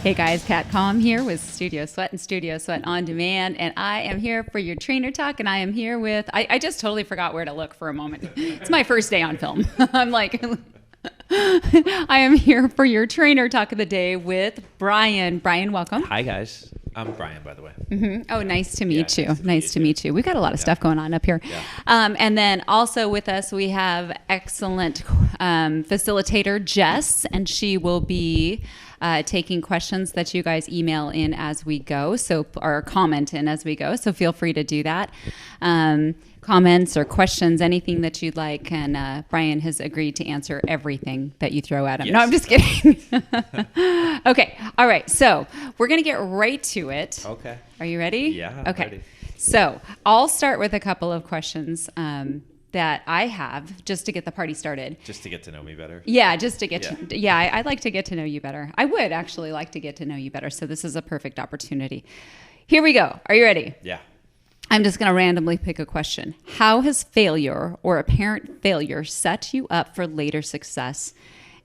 Hey guys, Kat Calm here with Studio Sweat and Studio Sweat On Demand, and I am here for your trainer talk, and I am here with, I just totally forgot where to look for a moment. It's my first day on film. I'm like, I am here for your trainer talk of the day with Brian. Brian, welcome. Hi guys. I'm Brian, by the way. Mm-hmm. Oh, nice to meet you. Nice to meet you. We've got a lot of stuff going on up here. Yeah. And then also with us, we have excellent facilitator, Jess, and she will be taking questions that you guys email in as we go, or comment in as we go. So feel free to do that. Comments or questions, anything that you'd like. And Brian has agreed to answer everything that you throw at him. Yes. No, I'm just kidding. Okay. All right. So we're going to get right to it. Okay. Are you ready? Yeah. Okay. Ready. So I'll start with a couple of questions that I have just to get the party started. Just to get to know me better. Yeah, just to get I'd like to get to know you better. I would actually like to get to know you better. So this is a perfect opportunity. Here we go. Are you ready? Yeah. I'm just going to randomly pick a question. How has failure or apparent failure set you up for later success?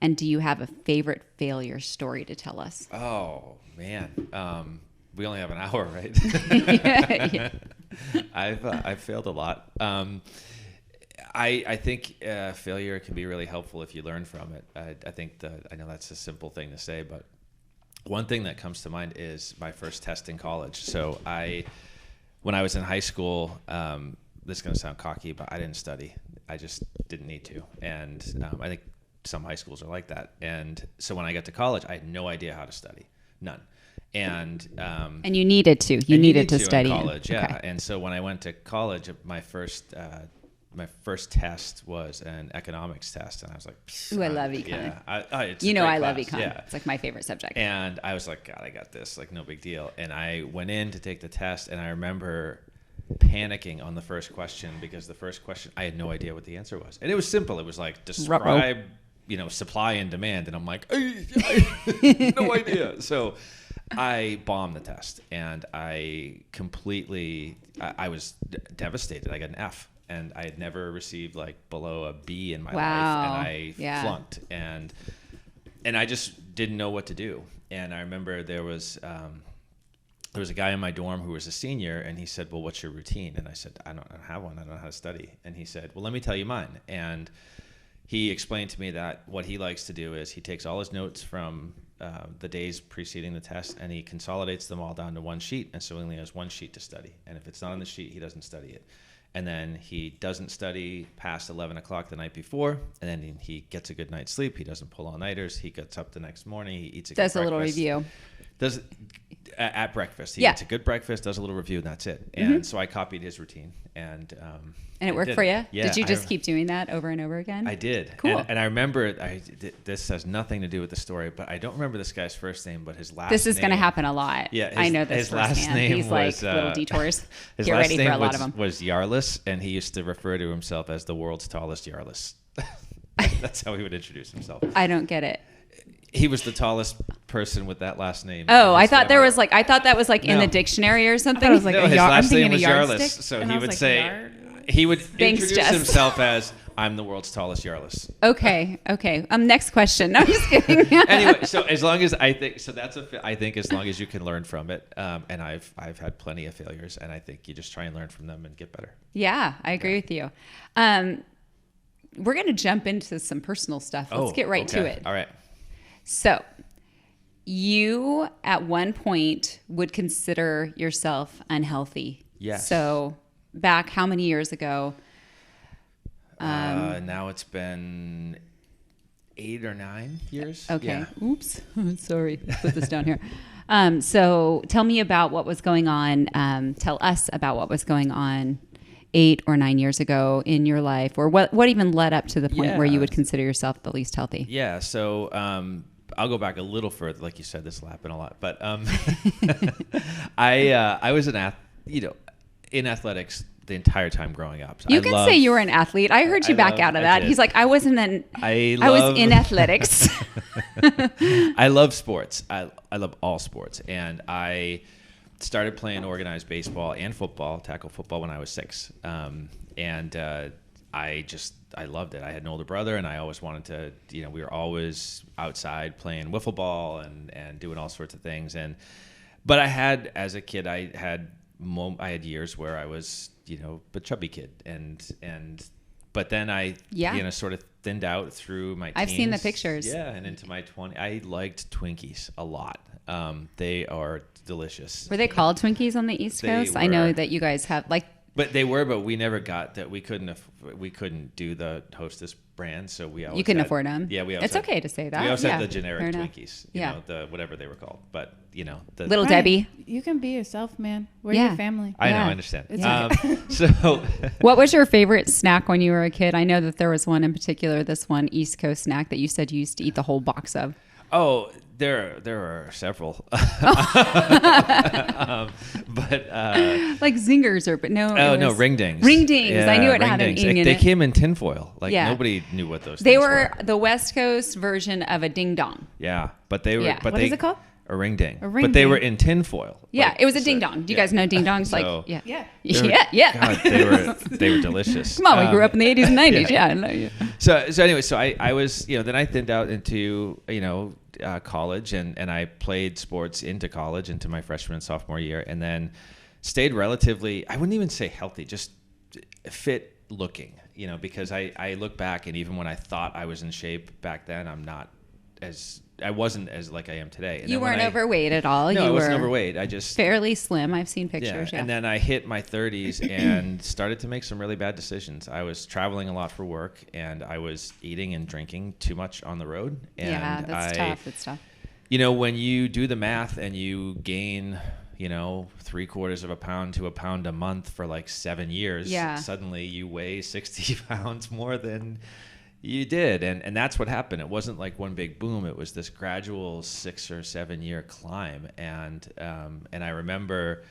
And do you have a favorite failure story to tell us? Oh, man. We only have an hour, right? Yeah. I've failed a lot. I think failure can be really helpful if you learn from it. I know that's a simple thing to say, but one thing that comes to mind is my first test in college. So when I was in high school, this is going to sound cocky, but I didn't study. I just didn't need to. And I think some high schools are like that. And so when I got to college, I had no idea how to study. None. And you needed to. You needed to study in college, yeah. Okay. And so when I went to college, my first test was an economics test, and I was like, "Ooh, I love econ." Yeah, I love econ. Yeah. It's like my favorite subject. And I was like, God, I got this, like no big deal. And I went in to take the test, and I remember panicking on the first question because the first question I had no idea what the answer was, and it was simple. It was like describe, supply and demand, and I'm like, I no idea. So I bombed the test, and I was devastated. I got an F. And I had never received like below a B in my life, and I flunked, and I just didn't know what to do. And I remember there was a guy in my dorm who was a senior, and he said, "Well, what's your routine?" And I said, "I don't have one. I don't know how to study." And he said, "Well, let me tell you mine." And he explained to me that what he likes to do is he takes all his notes from the days preceding the test, and he consolidates them all down to one sheet, and so he only has one sheet to study. And if it's not on the sheet, he doesn't study it. And then he doesn't study past 11 o'clock the night before, and then he gets a good night's sleep. He doesn't pull all-nighters. He gets up the next morning. He eats does a little review. Does at breakfast. He eats a good breakfast, does a little review, and that's it. And so I copied his routine, and it worked for you? Yeah. Did you just keep doing that over and over again? I did. Cool. And I remember, this has nothing to do with the story, but I don't remember this guy's first name, but his last name. This is going to happen a lot. Yeah, I know this his last name He's was, like little detours. His Get last ready name for a lot of them. was Yarlis, and he used to refer to himself as the world's tallest Yarlis. That's how he would introduce himself. I don't get it. He was the tallest person with that last name. Oh, I thought that was like in the dictionary or something. I was like, no, his last name was yardstick, Yarlis, so and he I was would like, say yard? he would Thanks, introduce Jess. himself as "I'm the world's tallest Yarlis." Okay. Next question. No, I'm just kidding. Anyway, so as long as I think as long as you can learn from it, and I've had plenty of failures, and I think you just try and learn from them and get better. Yeah, I agree with you. We're going to jump into some personal stuff. Let's get right to it. All right. So, you at one point would consider yourself unhealthy. Yes. So, back how many years ago? Now it's been 8 or 9 years. Okay. Yeah. Oops. Sorry. Put this down here. So tell me about what was going on. Tell us about what was going on 8 or 9 years ago in your life, or what even led up to the point where you would consider yourself the least healthy. Yeah. So I'll go back a little further. Like you said, this will happen a lot. But I was in athletics the entire time growing up. You can say you were an athlete. I heard you back out of that. He's like, I was in athletics. I love sports. I love all sports. And I started playing organized baseball and football, tackle football, when I was 6. And I loved it. I had an older brother, and I always wanted to, we were always outside playing wiffle ball and doing all sorts of things. But as a kid, I had years where I was, a chubby kid, but then I, sort of thinned out through my teens. I've seen the pictures. Yeah, and into my 20s. I liked Twinkies a lot. They are delicious. Were they called Twinkies on the East Coast? I know that you guys have But we never got that. We couldn't do the Hostess brand, so we always afford them. Yeah, it's okay to say that. We also had the generic Twinkies, you know, the whatever they were called. But the Little Debbie. You can be yourself, man. We're your family. I know, I understand. So, what was your favorite snack when you were a kid? I know that there was one in particular, this one East Coast snack that you said you used to eat the whole box of. Oh, there are several, but like zingers but no. Oh no, ring dings. Ring dings. Yeah, I knew it had an ing in They it. came in tinfoil. Nobody knew what those. They things were the West Coast version of a ding dong. Yeah, but they were. Yeah. But what is it called? A ring ding. A ring but they ding. were in tinfoil. Yeah, it was a ding dong. Do you guys know ding dongs? So, Yeah. Yeah. God, they were delicious. Come on, we grew up in the 80s and 90s. Yeah. So anyway, I was, then I thinned out into, college and I played sports into college, into my freshman and sophomore year, and then stayed relatively, I wouldn't even say healthy, just fit looking, because I look back, and even when I thought I was in shape back then, I wasn't as like I am today. And you weren't overweight at all. No, you I wasn't were overweight. I just fairly slim. I've seen pictures. Yeah. And then I hit my 30s and started to make some really bad decisions. I was traveling a lot for work, and I was eating and drinking too much on the road. And that's tough. It's tough. When you do the math and you gain, 3/4 of a pound to a pound a month for like 7 years, suddenly you weigh 60 pounds more than you did. And that's what happened. It wasn't like one big boom. It was this gradual 6 or 7 year climb. And I remember,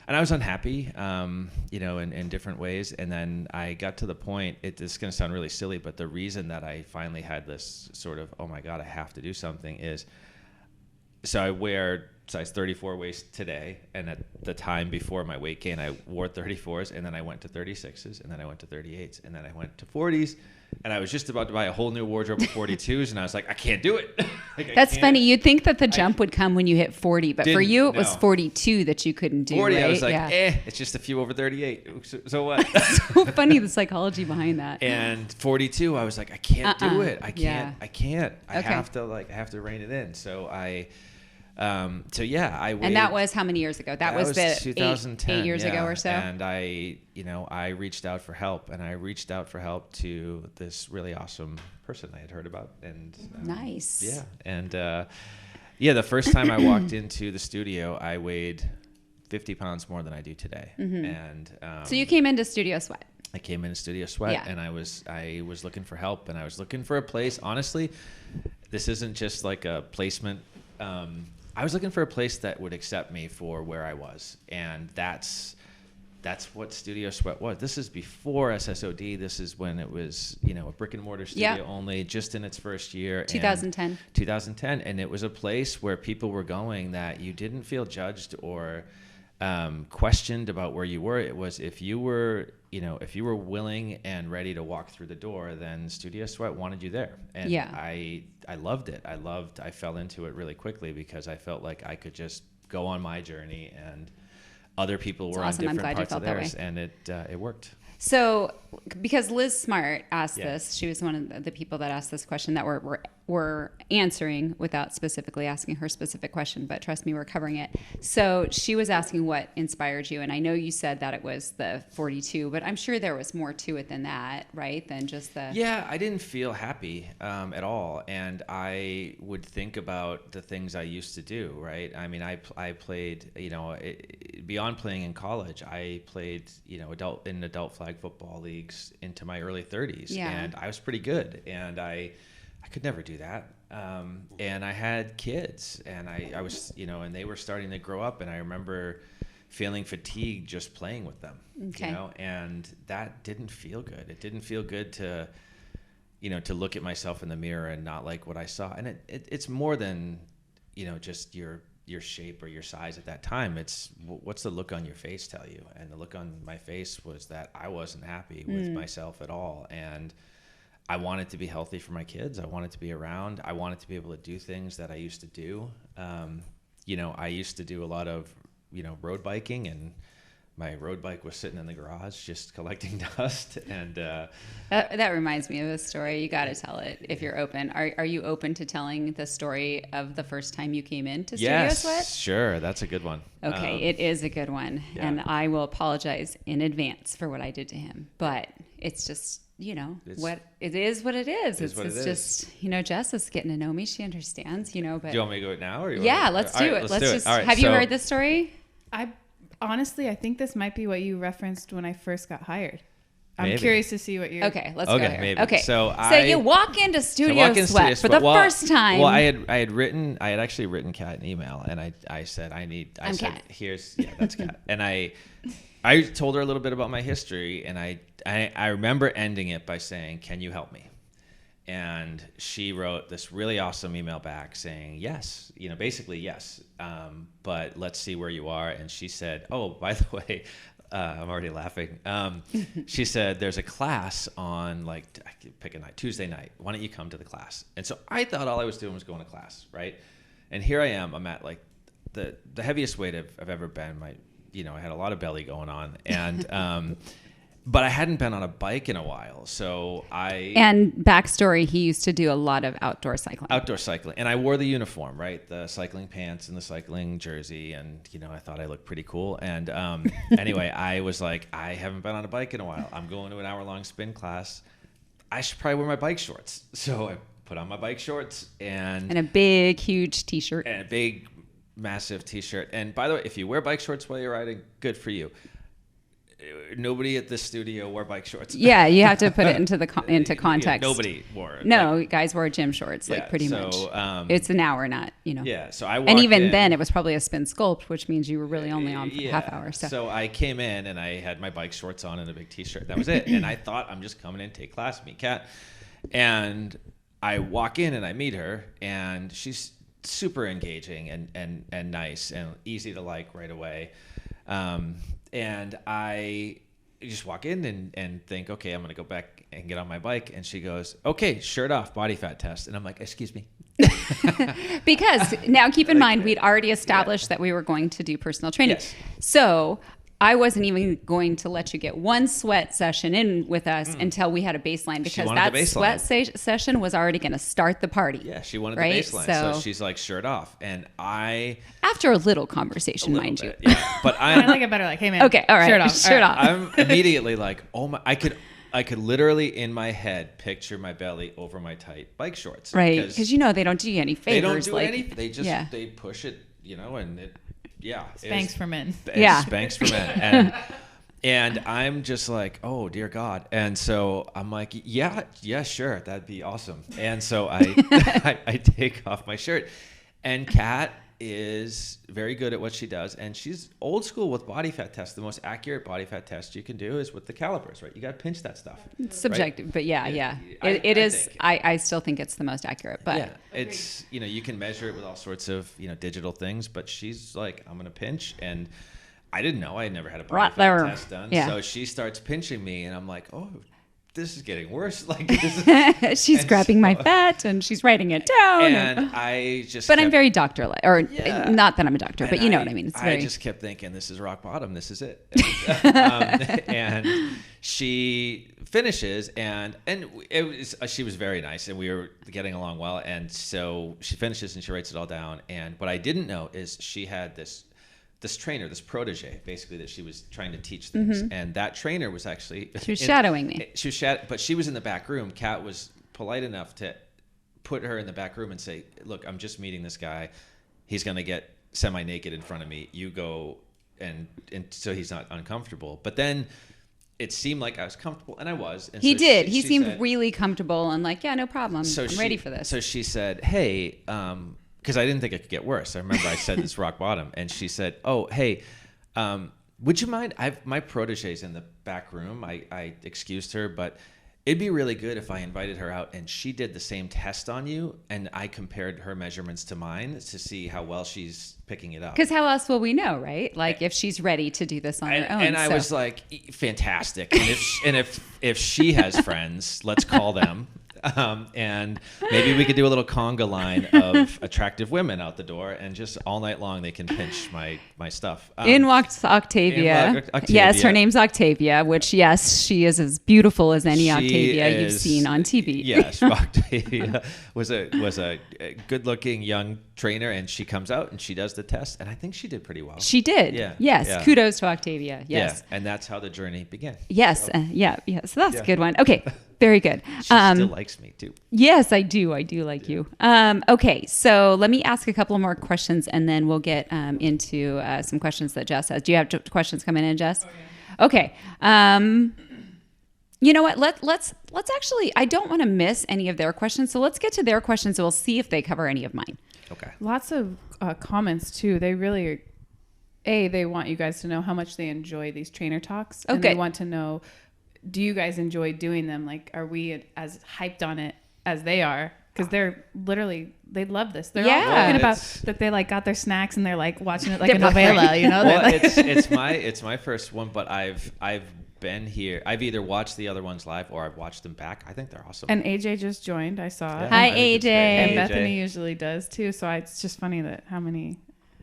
and I was unhappy, in different ways. And then I got to the point, this is going to sound really silly, but the reason that I finally had this sort of, oh my God, I have to do something is, so I wear size 34 waist today, and at the time before my weight gain, I wore 34s, and then I went to 36s, and then I went to 38s, and then I went to 40s, and I was just about to buy a whole new wardrobe of 42s, and I was like, I can't do it. That's funny. You'd think that the jump would come when you hit 40, but for you, it was 42 that you couldn't do. 40, right? I was like, it's just a few over 38. So what? So funny, the psychology behind that. And 42, I was like, I can't do it. I can't. I Okay. have to rein it in. So I weighed, and that was how many years ago? That was the 2010, 8 years ago or so. And I reached out for help, and I reached out for help to this really awesome person I had heard about. And nice. Yeah. And the first time I walked into the studio, I weighed 50 pounds more than I do today. Mm-hmm. And so you came into Studio Sweat. I came into Studio Sweat, and I was looking for help, and I was looking for a place. Honestly, this isn't just like a placement. I was looking for a place that would accept me for where I was, and that's what Studio Sweat was. This is before SSOD. This is when it was, a brick and mortar studio only, just in its first year. 2010. 2010, and it was a place where people were going that you didn't feel judged or questioned about where you were. It was if you were willing and ready to walk through the door, then Studio Sweat wanted you there. And I loved it. I fell into it really quickly because I felt like I could just go on my journey, and other people were on different parts of theirs, and it worked. So, because Liz Smart asked this, she was one of the people that asked this question that we're answering without specifically asking her specific question, but trust me, we're covering it. So she was asking what inspired you, and I know you said that it was the 42, but I'm sure there was more to it than that, right? Than just the... Yeah, I didn't feel happy at all, and I would think about the things I used to do, right? I mean, I played, beyond playing in college, I played, adult flag football leagues into my early 30s, and I was pretty good, and I could never do that. And I had kids, and I was, and they were starting to grow up, and I remember feeling fatigued just playing with them, and that didn't feel good. It didn't feel good to look at myself in the mirror and not like what I saw. And it's more than, just your your shape or your size at that time. It's what's the look on your face tell you? And the look on my face was that I wasn't happy with myself at all. And I wanted to be healthy for my kids. I wanted to be around. I wanted to be able to do things that I used to do. I used to do a lot of, road biking, and my road bike was sitting in the garage just collecting dust. And that reminds me of a story. You got to tell it if you're open. Are you open to telling the story of the first time you came into Studio Sweat? Yes, sure. That's a good one. Okay, it is a good one. Yeah. And I will apologize in advance for what I did to him. But it's just, what it is what it is. It's just, Jess is getting to know me. She understands, but. Do you want me to go now? Or let's do it. Let's just. All right, have you heard this story? Honestly, I think this might be what you referenced when I first got hired. I'm Maybe. curious to see what you're... Okay, let's go here. Maybe. Okay, so you walk into Studio Sweat for the first time. Well, I had actually written Kat an email, and I said, Kat. That's Kat. And I told her a little bit about my history, and I remember ending it by saying, "Can you help me?" And she wrote this really awesome email back saying, yes, basically yes, but let's see where you are. And she said, oh, by the way, I'm already laughing. She said, there's a class on I could pick a night, Tuesday night. Why don't you come to the class? And so I thought all I was doing was going to class, right? And here I am. I'm at the heaviest weight I've ever been. I had a lot of belly going on, and but I hadn't been on a bike in a while, so And backstory, he used to do a lot of outdoor cycling. And I wore the uniform, right? The cycling pants and the cycling jersey, and I thought I looked pretty cool. And anyway, I was like, I haven't been on a bike in a while. I'm going to an hour-long spin class. I should probably wear my bike shorts. So I put on my bike shorts and a big, huge T-shirt. And a big, massive T-shirt. And by the way, if you wear bike shorts while you're riding, good for you. Nobody at this studio wore bike shorts. Yeah, you have to put it into context. Nobody wore it. No, guys wore gym shorts, pretty much. It's an hour, not, Yeah, so I walked And even in, then, it was probably a spin sculpt, which means you were really only on for half hour. So I came in, and I had my bike shorts on and a big T-shirt. That was it. And I thought, I'm just coming in, take class, meet Kat. And I walk in, and I meet her, and she's super engaging and nice and easy to like right away. And I just walk in and think, okay, I'm going to go back and get on my bike. And she goes, okay, shirt off, body fat test. And I'm like, excuse me. Because now keep in mind, we'd already established that we were going to do personal training. Yes. So I wasn't even going to let you get one sweat session in with us until we had a baseline, because that sweat session was already going to start the party. Yeah, she wanted the baseline. So she's like, shirt off. And after a little conversation, mind you. Yeah, but I like it better like, hey man, okay, all right, shirt off. I'm immediately like, oh my, I could literally in my head picture my belly over my tight bike shorts. Right, because they don't do you any favors. They don't do anything. They just, they push it, and it. Yeah. Spanx for men. Spanx for men. And I'm just like, oh, dear God. And so I'm like, yeah, sure. That'd be awesome. And so I take off my shirt. And Kat is very good at what she does. And she's old school with body fat tests. The most accurate body fat test you can do is with the calipers, right? You got to pinch that stuff. It's subjective, right? But yeah. I still think it's the most accurate. But yeah, it's, you can measure it with all sorts of, digital things. But she's like, I'm going to pinch. And I didn't know. I had never had a body fat test done. Yeah. So she starts pinching me. And I'm like, oh, this is getting worse. She's grabbing my fat and she's writing it down. And I just. But I'm very doctor-like, or not that I'm a doctor, but you know what I mean. I just kept thinking, this is rock bottom. This is it. And she finishes, and she was very nice, and we were getting along well. And so she finishes and she writes it all down. And what I didn't know is she had this trainer, this protege, basically, that she was trying to teach things. Mm-hmm. And that trainer was actually... She was shadowing me. But she was in the back room. Kat was polite enough to put her in the back room and say, look, I'm just meeting this guy. He's going to get semi-naked in front of me. You go, and so he's not uncomfortable. But then it seemed like I was comfortable, and I was. And he did. He seemed really comfortable and like, yeah, no problem. I'm ready for this. So she said, hey... because I didn't think it could get worse. I remember I said it's rock bottom. And she said, oh, hey, would you mind? My protege's in the back room. I excused her, but It'd be really good if I invited her out and she did the same test on you and I compared her measurements to mine to see how well she's picking it up. Because how else will we know, right? Like if she's ready to do this on her own. And I was like, fantastic. And if she has friends, let's call them. And maybe we could do a little conga line of attractive women out the door, and just all night long they can pinch my stuff. In walks Octavia. Yes, her name's Octavia, which, yes, she is as beautiful as any Octavia you've seen on TV. Yes, Octavia was a good-looking young trainer, and she comes out and she does the test, and I think she did pretty well. She did. Yeah. Yes. Yeah. Kudos to Octavia. Yes. Yeah. And that's how the journey began. Yes. So, So that's a good one. Okay. Very good. She still likes me too. Yes, I do. I do like you. Okay, so let me ask a couple more questions, and then we'll get into some questions that Jess has. Do you have questions coming in, Jess? Okay. You know what? Let's actually. I don't want to miss any of their questions, so let's get to their questions, and we'll see if they cover any of mine. Okay. Lots of comments too. They really they want you guys to know how much they enjoy these trainer talks, and they want to know, do you guys enjoy doing them? Like, are we as hyped on it as they are? Because they're literally, they love this. They're all talking about that they like got their snacks and they're like watching it like a novela, you know? Well, like it's my first one, but I've been here. I've either watched the other ones live or I've watched them back. I think they're awesome. And AJ just joined. I saw. Yeah, Hi, AJ. And AJ. Bethany usually does too. So it's just funny that how many.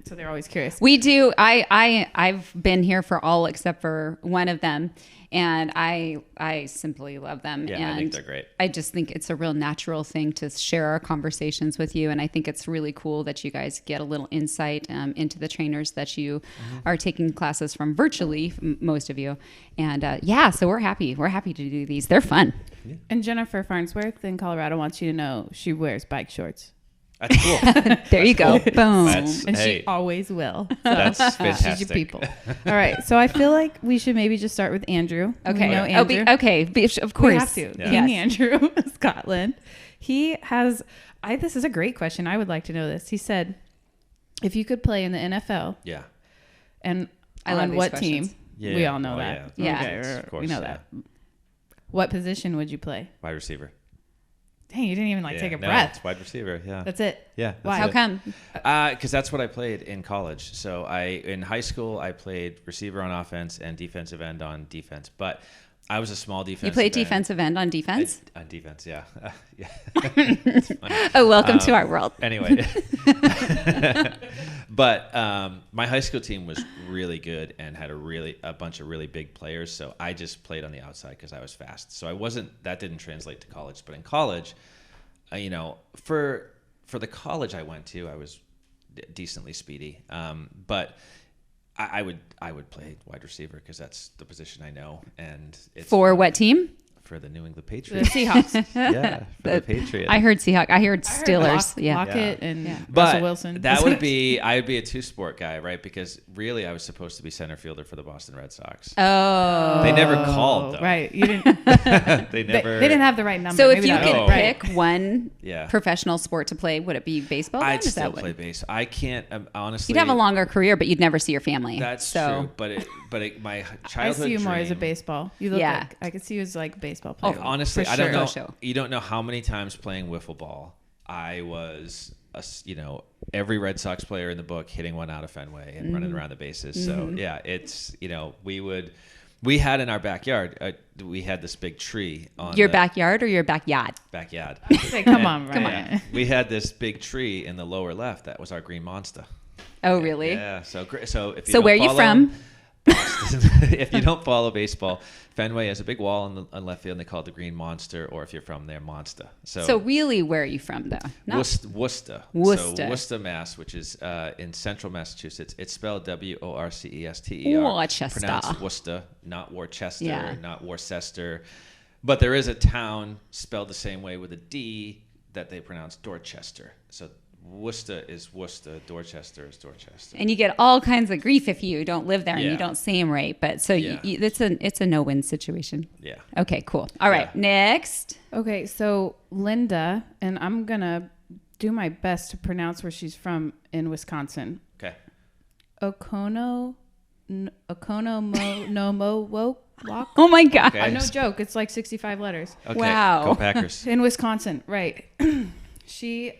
So they're always curious. We do. I've been here for all except for one of them, and I simply love them. Yeah, and I think they're great. I just think it's a real natural thing to share our conversations with you, and I think it's really cool that you guys get a little insight into the trainers that you are taking classes from virtually, most of you. And so we're happy. We're happy to do these. They're fun. Yeah. And Jennifer Farnsworth in Colorado wants you to know she wears bike shorts. That's cool. There you go. Cool. Boom. She always will. That's fantastic. She's your people. All right. So I feel like we should maybe just start with Andrew. Okay. We know Andrew. Of course. We have to. Yeah. King Andrew, Scotland. He has, this is a great question. I would like to know this. He said, if you could play in the NFL. Yeah. And I love on these what questions. team? Yeah. We all know that. Yeah. Okay, Of course, we know that. What position would you play? Wide receiver. Dang, you didn't even take a No, breath. it's wide receiver. Yeah. That's it. Yeah. Why? How come? Because that's what I played in college. So in high school, I played receiver on offense and defensive end on defense. But I was a small defensive You played end. defensive end on defense? On defense, yeah. Yeah. It's funny. Oh, welcome to our world. Anyway. But my high school team was really good and had a bunch of really big players. So I just played on the outside because I was fast. So that didn't translate to college. But in college, for the college I went to, I was decently speedy. But I would play wide receiver because that's the position I know. And it's For what team? For the New England The Patriots. Seahawks. Yeah, for the Patriots. I heard Seahawks. I heard Steelers. Lockett and Russell But Wilson. I would be a two-sport guy, right? Because really I was supposed to be center fielder for the Boston Red Sox. Oh. They never called, though. Right. You didn't. They never. They didn't have the right number. So if Maybe you that could was it. pick one Yeah. professional sport to play, would it be baseball? then? I'd Is still that play what- base. I can't, honestly. You'd have a longer career, but you'd never see your family. That's so. true. But my I childhood see you more as a dream- baseball. You look Yeah. like I could see you as like a baseball player. Honestly, For I don't sure. know. For sure. You don't know how many times playing wiffle ball I was, every Red Sox player in the book hitting one out of Fenway and running around the bases. So yeah, it's we had in our backyard. We had this big tree on Your the backyard or your backyard? backyard. Say, come on, Ryan. Yeah. We had this big tree in the lower left. That was our green monster. Oh, really? Yeah. So if you So don't where are you follow from? Boston, if you don't follow baseball, Fenway has a big wall on left field, and they call it the Green Monster. Or if you're from there, Monster. So really, where are you from, though? No. Worcester. Worcester. So Worcester, Mass, which is in central Massachusetts. It's spelled Worcester. Worcester. Pronounced Worcester, not Worcester, Yeah. not Worcester. But there is a town spelled the same way with a D that they pronounce Dorchester. So Worcester is Worcester, Dorchester is Dorchester. And you get all kinds of grief if you don't live there and Yeah. you don't say them right. But so Yeah. it's a no-win situation. Yeah. Okay, cool. All right, Yeah. next. Okay, so Linda, and I'm gonna do my best to pronounce where she's from in Wisconsin. Okay. Okonomowoke. Walk. Oh my God. Okay. No joke. It's like 65 letters. Okay. Wow. Go Packers. In Wisconsin, right. She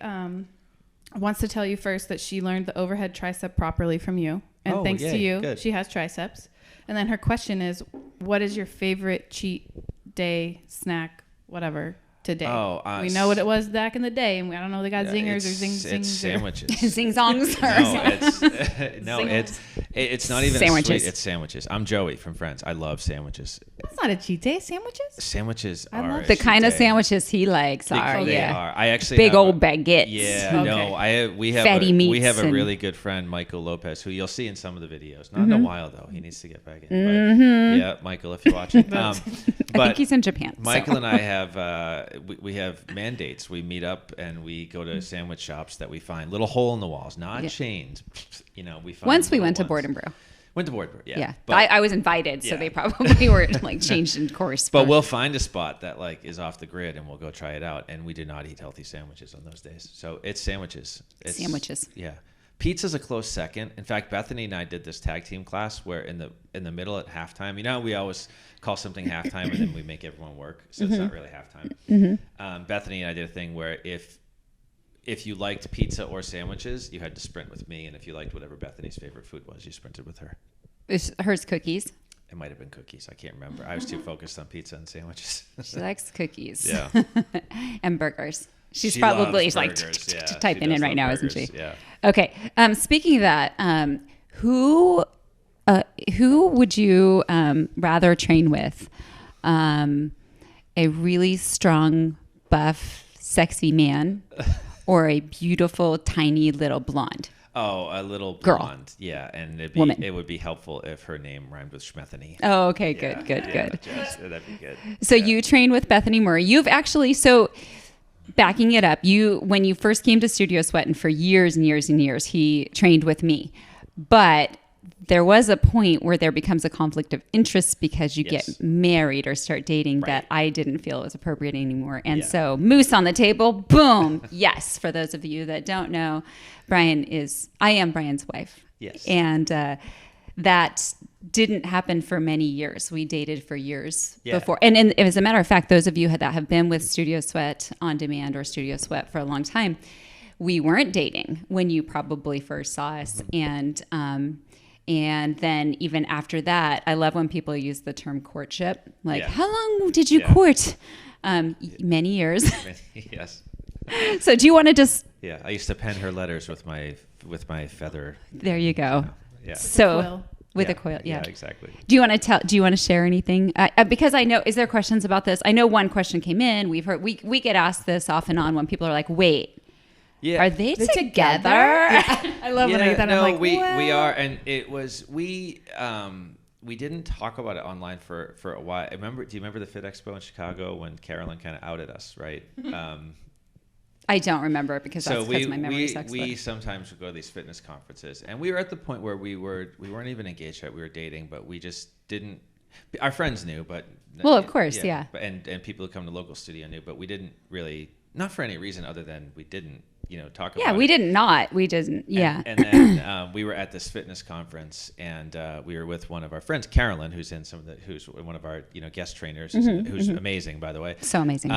wants to tell you first that she learned the overhead tricep properly from you. And thanks to you, good. she has triceps. And then her question is, what is your favorite cheat day snack, whatever, today? We know what it was back in the day, and I don't know they got zingers or zings. It's sandwiches. Zing zongs. It's not even sandwiches. Sweet. It's sandwiches. I'm Joey from Friends. I love sandwiches. That's not a cheat day. Sandwiches? Sandwiches I are love a the cheat kind of day. sandwiches he likes are. They Yeah. are. I actually Big have old baguettes. Yeah, Okay. we have Fatty we have meats a and- really good friend, Michael Lopez, who you'll see in some of the videos. Not in a while though. He needs to get back in. But, yeah, Michael, if you're watching. I think he's in Japan. Michael so. and I have we have mandates. We meet up and we go to sandwich shops that we find little hole in the walls, not chains. You know, we find Once we little went to ones. Board and Brew. Went to Board and Brew, yeah. Yeah. But, I was invited, so Yeah. they probably were like changed in course. but we'll find a spot that like is off the grid and we'll go try it out. And we do not eat healthy sandwiches on those days. So it's sandwiches. Sandwiches. Yeah. Pizza's a close second. In fact, Bethany and I did this tag team class where in the middle at halftime, you know, we always call something halftime and then we make everyone work. So it's not really halftime. Bethany and I did a thing where if you liked pizza or sandwiches, you had to sprint with me. And if you liked whatever Bethany's favorite food was, you sprinted with her. Is hers cookies? It might have been cookies. I can't remember. I was too focused on pizza and sandwiches. She likes cookies. Yeah. And burgers. She's She probably loves like burgers, yeah. typing She does in right love now, burgers, isn't she? Yeah. Okay. Speaking of that, who would you rather train with? A really strong, buff, sexy man, or a beautiful, tiny little blonde? Oh, a little Girl. blonde. Yeah, and Woman. it would be helpful if her name rhymed with Schmethany. Oh, okay. Good. That'd be good. So you train with Bethany Murray. You've actually, so backing it up, when you first came to Studio Sweat, and for years and years and years, he trained with me. But there was a point where there becomes a conflict of interest because you get married or start dating that I didn't feel was appropriate anymore. And so moose on the table, boom. Yes. For those of you that don't know, I am Brian's wife. Yes. And that didn't happen for many years. We dated for years before. And as a matter of fact, those of you that have been with Studio Sweat On Demand or Studio Sweat for a long time, we weren't dating when you probably first saw us. And then even after that, I love when people use the term courtship. Like, how long did you court? Many years. Yes. So do you want to just... Yeah, I used to pen her letters with my feather. There you go. Yeah. So with a coil. Yeah. Yeah, exactly. Do you want to share anything? Because I know, is there questions about this? I know one question came in. We've heard, we get asked this off and on when people are like, wait, are they together? I love when I get that. No, I'm like, we well. are, and it was we didn't talk about it online for a while. Do you remember the Fit Expo in Chicago when Carolyn kind of outed us, right? I don't remember because that's because my memory sucks. We sometimes would go to these fitness conferences, and we were at the point where we weren't even engaged yet. We were dating, but we just didn't. Our friends knew, but of course, yeah. And people who come to local studio knew, but we didn't really, not for any reason other than we didn't. Talk about it. Yeah, we didn't. Yeah. And then we were at this fitness conference, and we were with one of our friends, Carolyn, who's one of our guest trainers, who's amazing, by the way. So amazing.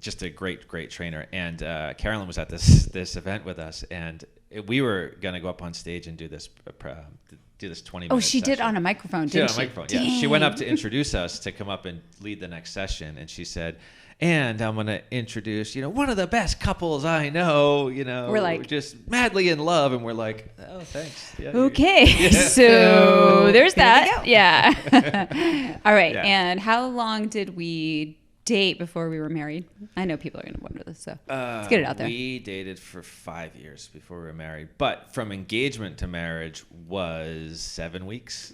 Just a great trainer. And Carolyn was at this event with us, and we were gonna go up on stage and do this 20-minute. Oh, she did session. on a microphone, She didn't did she? on a microphone. Yeah. She went up to introduce us to come up and lead the next session, and she said, and I'm going to introduce, one of the best couples I know, We're like, just madly in love. And we're like, oh, thanks. Yeah, okay. So there's that. Yeah. All right. Yeah. And how long did we date before we were married? I know people are going to wonder this, so let's get it out there. We dated for 5 years before we were married, but from engagement to marriage was 7 weeks.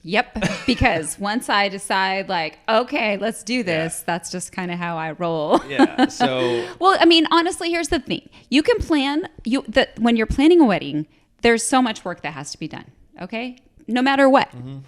Yep. Because once I decide like, okay, let's do this, that's just kind of how I roll. Yeah. So, well, I mean, honestly, here's the thing. You can plan when you're planning a wedding, there's so much work that has to be done. Okay. No matter what. Mm-hmm.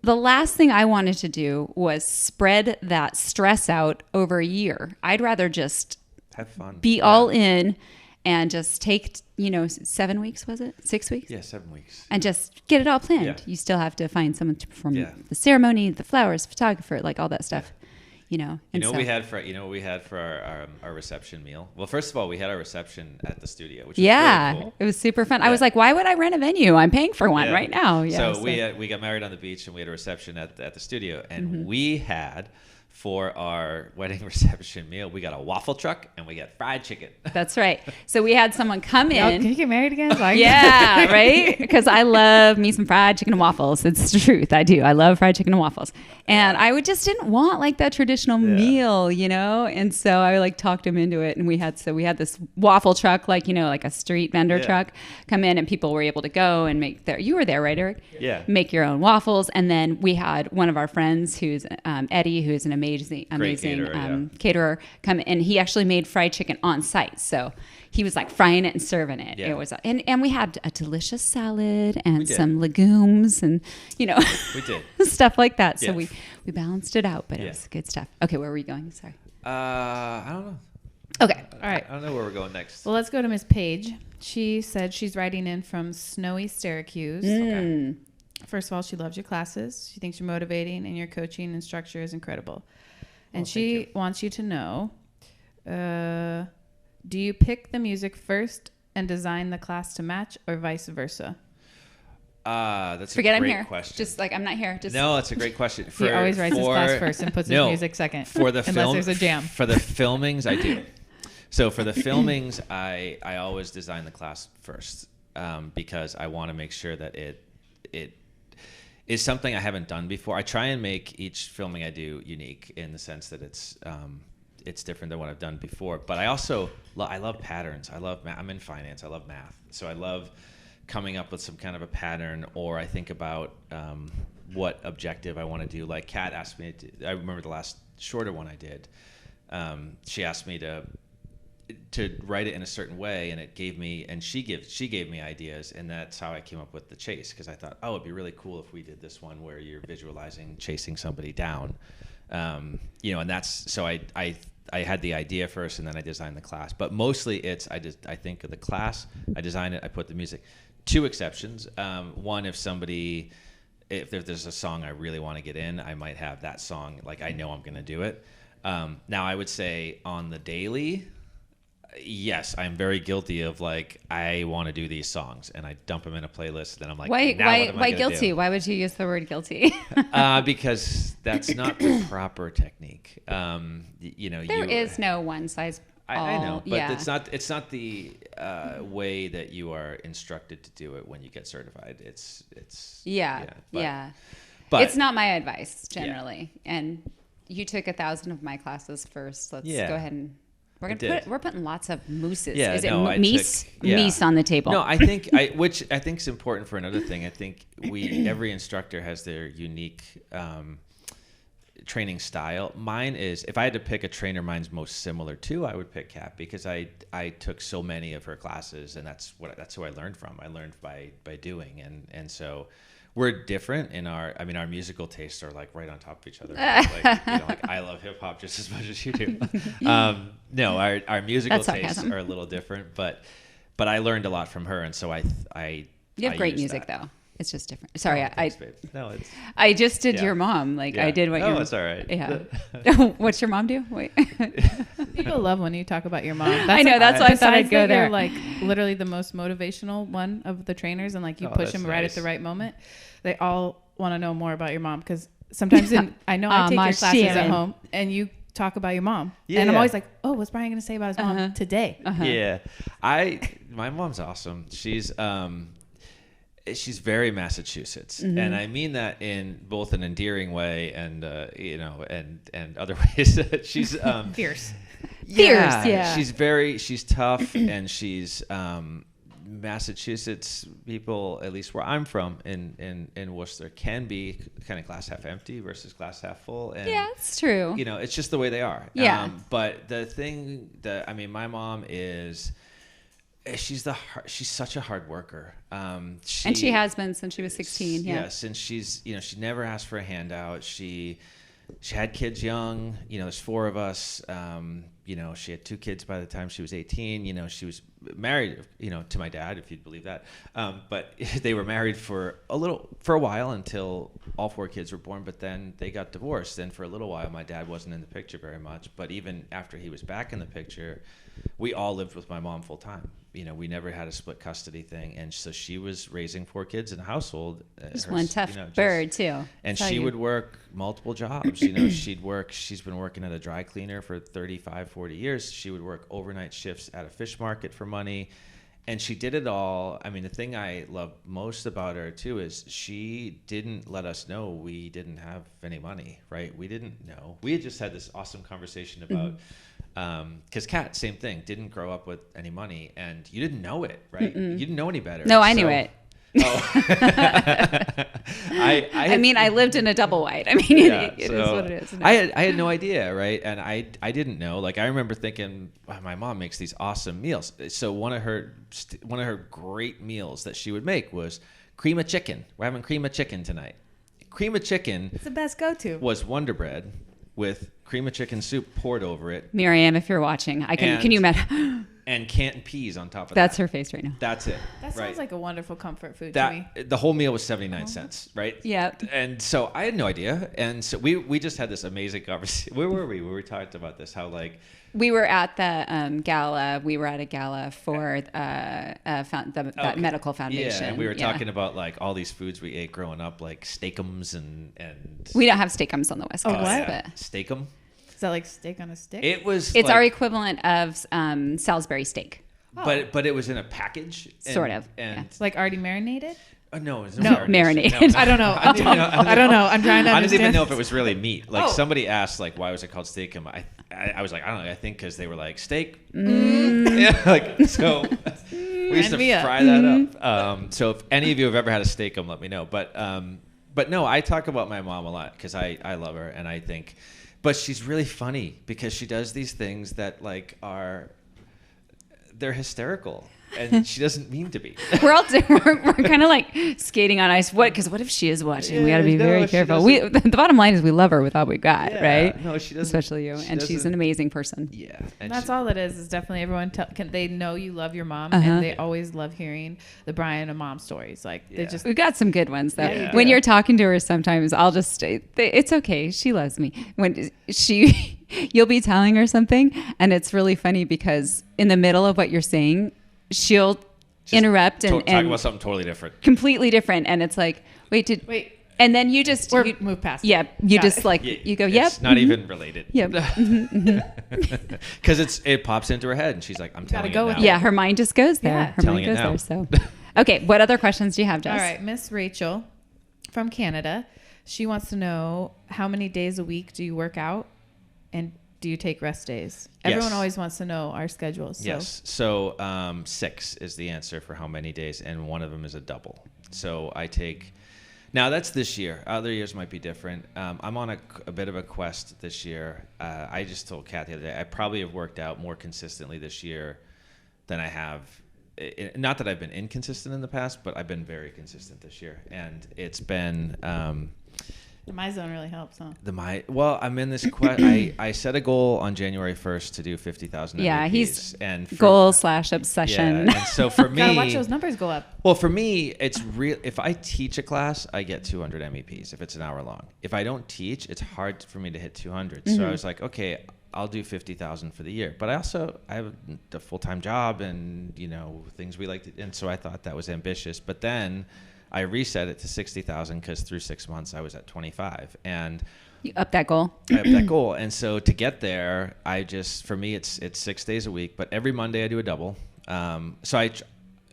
The last thing I wanted to do was spread that stress out over a year. I'd rather just have fun, be all in and just take, 7 weeks, was it? 6 weeks? Yeah, 7 weeks. And just get it all planned. Yeah. You still have to find someone to perform the ceremony, the flowers, photographer, like all that stuff. And what we had for our reception meal? Well, first of all, we had our reception at the studio, which was really cool. It was super fun. I was like, why would I rent a venue? I'm paying for one right now. Yeah. So we got married on the beach, and we had a reception at the studio, and we had, for our wedding reception meal, we got a waffle truck and we got fried chicken. That's right. So we had someone come in. Can you get married again? Yeah, right? Because I love me some fried chicken and waffles. It's the truth. I do. I love fried chicken and waffles. And I just didn't want like that traditional meal, And so I like talked him into it. And we had this waffle truck, like a street vendor truck come in, and people were able to go and make you were there, right, Eric? Yeah. Make your own waffles. And then we had one of our friends who's Eddie, who's an amazing caterer, come, and he actually made fried chicken on site. So he was like frying it and serving it. Yeah. It was, and we had a delicious salad and some legumes and we did stuff like that. So we balanced it out, but it was good stuff. Okay, where were we going? Sorry. I don't know. Okay. All right. I don't know where we're going next. Well, let's go to Miss Paige. She said she's writing in from snowy Syracuse. Okay. First of all, she loves your classes. She thinks you're motivating, and your coaching and structure is incredible. And she wants you to know, do you pick the music first and design the class to match, or vice versa? That's Forget a great I'm here. question. Just like I'm not here. No, that's a great question. He always writes his class first and puts his music second. For the unless there's a jam. For the filmings, I do. So for the filmings, I always design the class first because I want to make sure that it is something I haven't done before. I try and make each filming I do unique in the sense that it's different than what I've done before. But I also I love patterns. I'm in finance. I love math. So I love coming up with some kind of a pattern, or I think about what objective I want to do. Like Kat asked me I remember the last shorter one I did. She asked me to write it in a certain way, and she gave me ideas, and that's how I came up with the chase, because I thought, it'd be really cool if we did this one where you're visualizing chasing somebody down, and that's so I had the idea first, and then I designed the class. But mostly I think of the class, I design it, I put the music. Two exceptions. One, if there's a song I really want to get in, I might have that song, like I know I'm going to do it. Now I would say on the daily, yes, I'm very guilty of like, I want to do these songs, and I dump them in a playlist. Then I'm like, why guilty? Why would you use the word guilty? Because that's not the proper technique. There is no one size. I know, but it's not the way that you are instructed to do it when you get certified. But it's not my advice generally. And you took 1,000 of my classes first. Let's go ahead and we're putting lots of mooses. Yeah, is it meese on the table? No, which I think is important for another thing. I think every instructor has their unique training style. Mine is, if I had to pick a trainer mine's most similar to, I would pick Kat, because I took so many of her classes, and that's who I learned from. I learned by doing, and so we're different in our musical tastes are like right on top of each other. Like I love hip hop just as much as you do. No, our musical tastes are a little different, but I learned a lot from her, and so you have great music though. It's just different. Sorry, thanks, babe. No, I just did your mom. I did what it's all right. Yeah. What's your mom do? Wait. People love when you talk about your mom. I know. That's why I thought I'd go there. You're like literally the most motivational one of the trainers, and like you push them right at the right moment. They all want to know more about your mom, because sometimes I know I take your classes at home, and you talk about your mom, and I'm always like, what's Brian going to say about his mom today? Yeah, my mom's awesome. She's very Massachusetts, and I mean that in both an endearing way and and other ways. She's fierce. Yeah. She's tough, and she's Massachusetts people, at least where I'm from in Worcester, can be kind of glass half empty versus glass half full. And it's true. It's just the way they are. Yeah. But the thing my mom is, she's such a hard worker. And she has been since she was 16. Yeah. Yes, and she's she never asked for a handout. She had kids young. There's 4 of us. she had 2 kids by the time she was 18. She was married, to my dad, if you'd believe that. But they were married for a while until all 4 kids were born, but then they got divorced. And for a little while, my dad wasn't in the picture very much. But even after he was back in the picture, we all lived with my mom full time. We never had a split custody thing. And so she was raising 4 kids in a household. Just one tough bird too. And she would work multiple jobs. She's been working at a dry cleaner for 35, 40 years. She would work overnight shifts at a fish market for money. And she did it all. I mean, the thing I love most about her too is she didn't let us know we didn't have any money, right? We didn't know. We had just had this awesome conversation about, because Kat, same thing, didn't grow up with any money, and you didn't know it, right? You didn't know any better. No, I knew it. Oh. I mean, I lived in a double wide. I mean, it is what it is. No. I had no idea, right? And I didn't know. Like, I remember thinking, wow, my mom makes these awesome meals. So one of her great meals that she would make was cream of chicken. We're having cream of chicken tonight. Cream of chicken. It's the best go-to. Was Wonder Bread with cream of chicken soup poured over it. Miriam, if you're watching, can you imagine? And canned peas on top of that. That's her face right now. That's it. That sounds like a wonderful comfort food to me. The whole meal was 79 cents, right? Yeah. And so I had no idea. And so we just had this amazing conversation. Where were we? We talked about this, how like... We were at the gala. We were at a gala for that medical foundation. Yeah, and we were talking about like all these foods we ate growing up, like steakums and... We don't have steakums on the West Coast. Oh, what? But... Steakum? Is that like steak on a stick? It's like, our equivalent of Salisbury steak. But it was in a package. Sort of. And like already marinated? No, marinated. No. I don't know. I don't know. I'm trying to understand. I didn't even know if it was really meat. Like somebody asked, like, why was it called steakum? I was like, I don't know. I think because they were like steak. Yeah, like so. We used to fry that up. So if any of you have ever had a steakum, let me know. But no, I talk about my mom a lot because I love her, and I think. But she's really funny because she does these things that like they're hysterical, and she doesn't mean to be. We're kind of like skating on ice. Because what if she is watching? We got to be very careful. The bottom line is we love her with all we got, right? No, she doesn't. Especially you, and she's an amazing person. Yeah, and that's all it is. Is definitely everyone they know you love your mom, and they always love hearing the Brian and mom stories. Like we got some good ones though. Yeah, when you're talking to her, sometimes I'll just it's okay. She loves me. When you'll be telling her something, and it's really funny because in the middle of what you're saying, she'll just interrupt and talk about something totally different, completely different, and it's like, wait, and then you just move past. Yeah, you just like you go, yep, it's not even related. Yep, because it pops into her head, and she's like, I'm telling you now. Yeah, her mind just goes there. Yeah. Her mind goes there. So, okay, what other questions do you have, Jess? All right, Miss Rachel from Canada. She wants to know how many days a week do you work out, and do you take rest days? Everyone always wants to know our schedules. So. Yes. So 6 is the answer for how many days, and one of them is a double. So I take... Now, that's this year. Other years might be different. I'm on a bit of a quest this year. I just told Kat the other day, I probably have worked out more consistently this year than I have... Not that I've been inconsistent in the past, but I've been very consistent this year. And it's been... The My Zone really helps, huh? Well, I'm in this quest. I set a goal on January 1st to do 50,000 Yeah, MVPs, he's and goal/obsession. Yeah, and so for me, gotta watch those numbers go up. Well, for me, it's real. If I teach a class, I get 200 MEPs if it's an hour long. If I don't teach, it's hard for me to hit 200. Mm-hmm. So I was like, okay, I'll do 50,000 for the year. But I have a full-time job and things we like to, and so I thought that was ambitious. But then I reset it to 60,000 because through 6 months I was at 25, and you up that goal. I up that goal, and so to get there, for me it's 6 days a week, but every Monday I do a double. So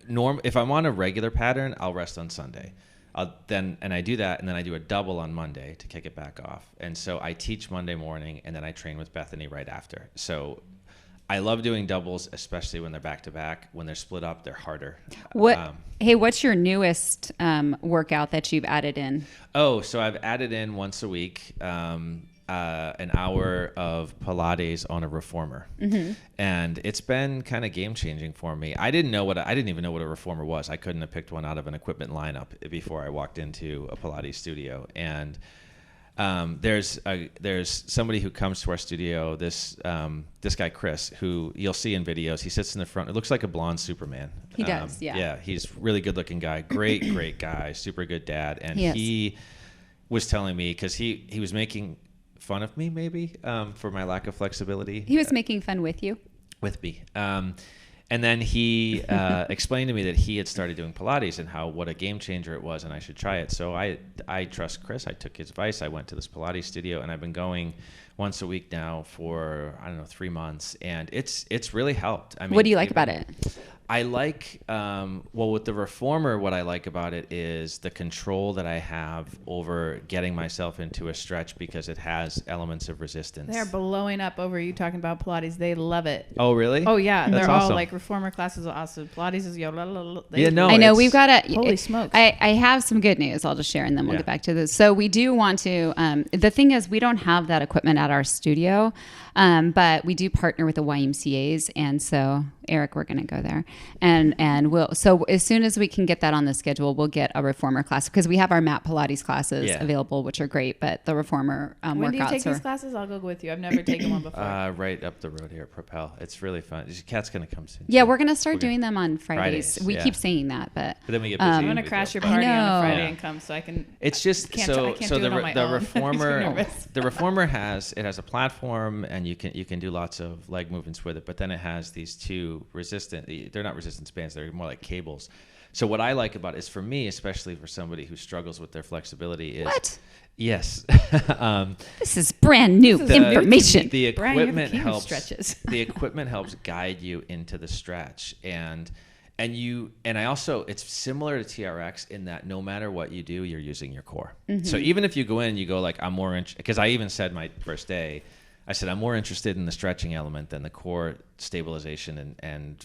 if I'm on a regular pattern, I'll rest on Sunday. I do that, and then I do a double on Monday to kick it back off. And so I teach Monday morning, and then I train with Bethany right after. So I love doing doubles, especially when they're back to back. When they're split up, they're harder. What's your newest workout that you've added in? So I've added in once a week an hour of Pilates on a reformer, and it's been kind of game changing for me. I didn't even know what a reformer was. I couldn't have picked one out of an equipment lineup before I walked into a Pilates studio, and There's somebody who comes to our studio, this guy Chris, who you'll see in videos. He sits in the front. It looks like a blonde Superman. He does, yeah. Yeah, he's a really good looking guy. Great guy. Super good dad. And he was telling me, because he was making fun of me maybe for my lack of flexibility. He was making fun with you? With me. And then he explained to me that he had started doing Pilates and what a game changer it was, and I should try it. So I trust Chris. I took his advice. I went to this Pilates studio, and I've been going once a week now for, I don't know, 3 months, and it's really helped. I mean, what do you like about it? I like, with the reformer, what I like about it is the control that I have over getting myself into a stretch because it has elements of resistance. They're blowing up over you talking about Pilates. They love it. Oh, really? Oh, yeah. That's They're all awesome. like reformer classes are awesome. Pilates is Yeah, no. I know we've got a. Holy smokes. I have some good news. I'll just share and then we'll get back to this. So we do want to. The thing is, we don't have that equipment at our studio, but we do partner with the YMCA's, and so Eric, we're going to go there, and we'll. So as soon as we can get that on the schedule, we'll get a reformer class because we have our mat Pilates classes available, which are great. But the reformer workouts. When do you take these classes? I'll go with you. I've never taken one before. Right up the road here at Propel. It's really fun. Kat's going to come soon. Yeah, we're going to start doing them on Fridays. We keep saying that, but then we get busy. I'm going to crash your party on a Friday and come so I can. It's just the reformer. The reformer has a platform, and you can do lots of leg movements with it. But then it has these two they're not resistance bands, they're more like cables. So what I like about it is, for me, especially for somebody who struggles with their flexibility, is what? Yes. This is brand new information. The equipment helps. Stretches. The equipment helps guide you into the stretch, and I also, it's similar to TRX in that no matter what you do, you're using your core. Mm-hmm. So even if you go in and you go like, I'm more interested, because I even said my first day, I said, I'm more interested in the stretching element than the core stabilization and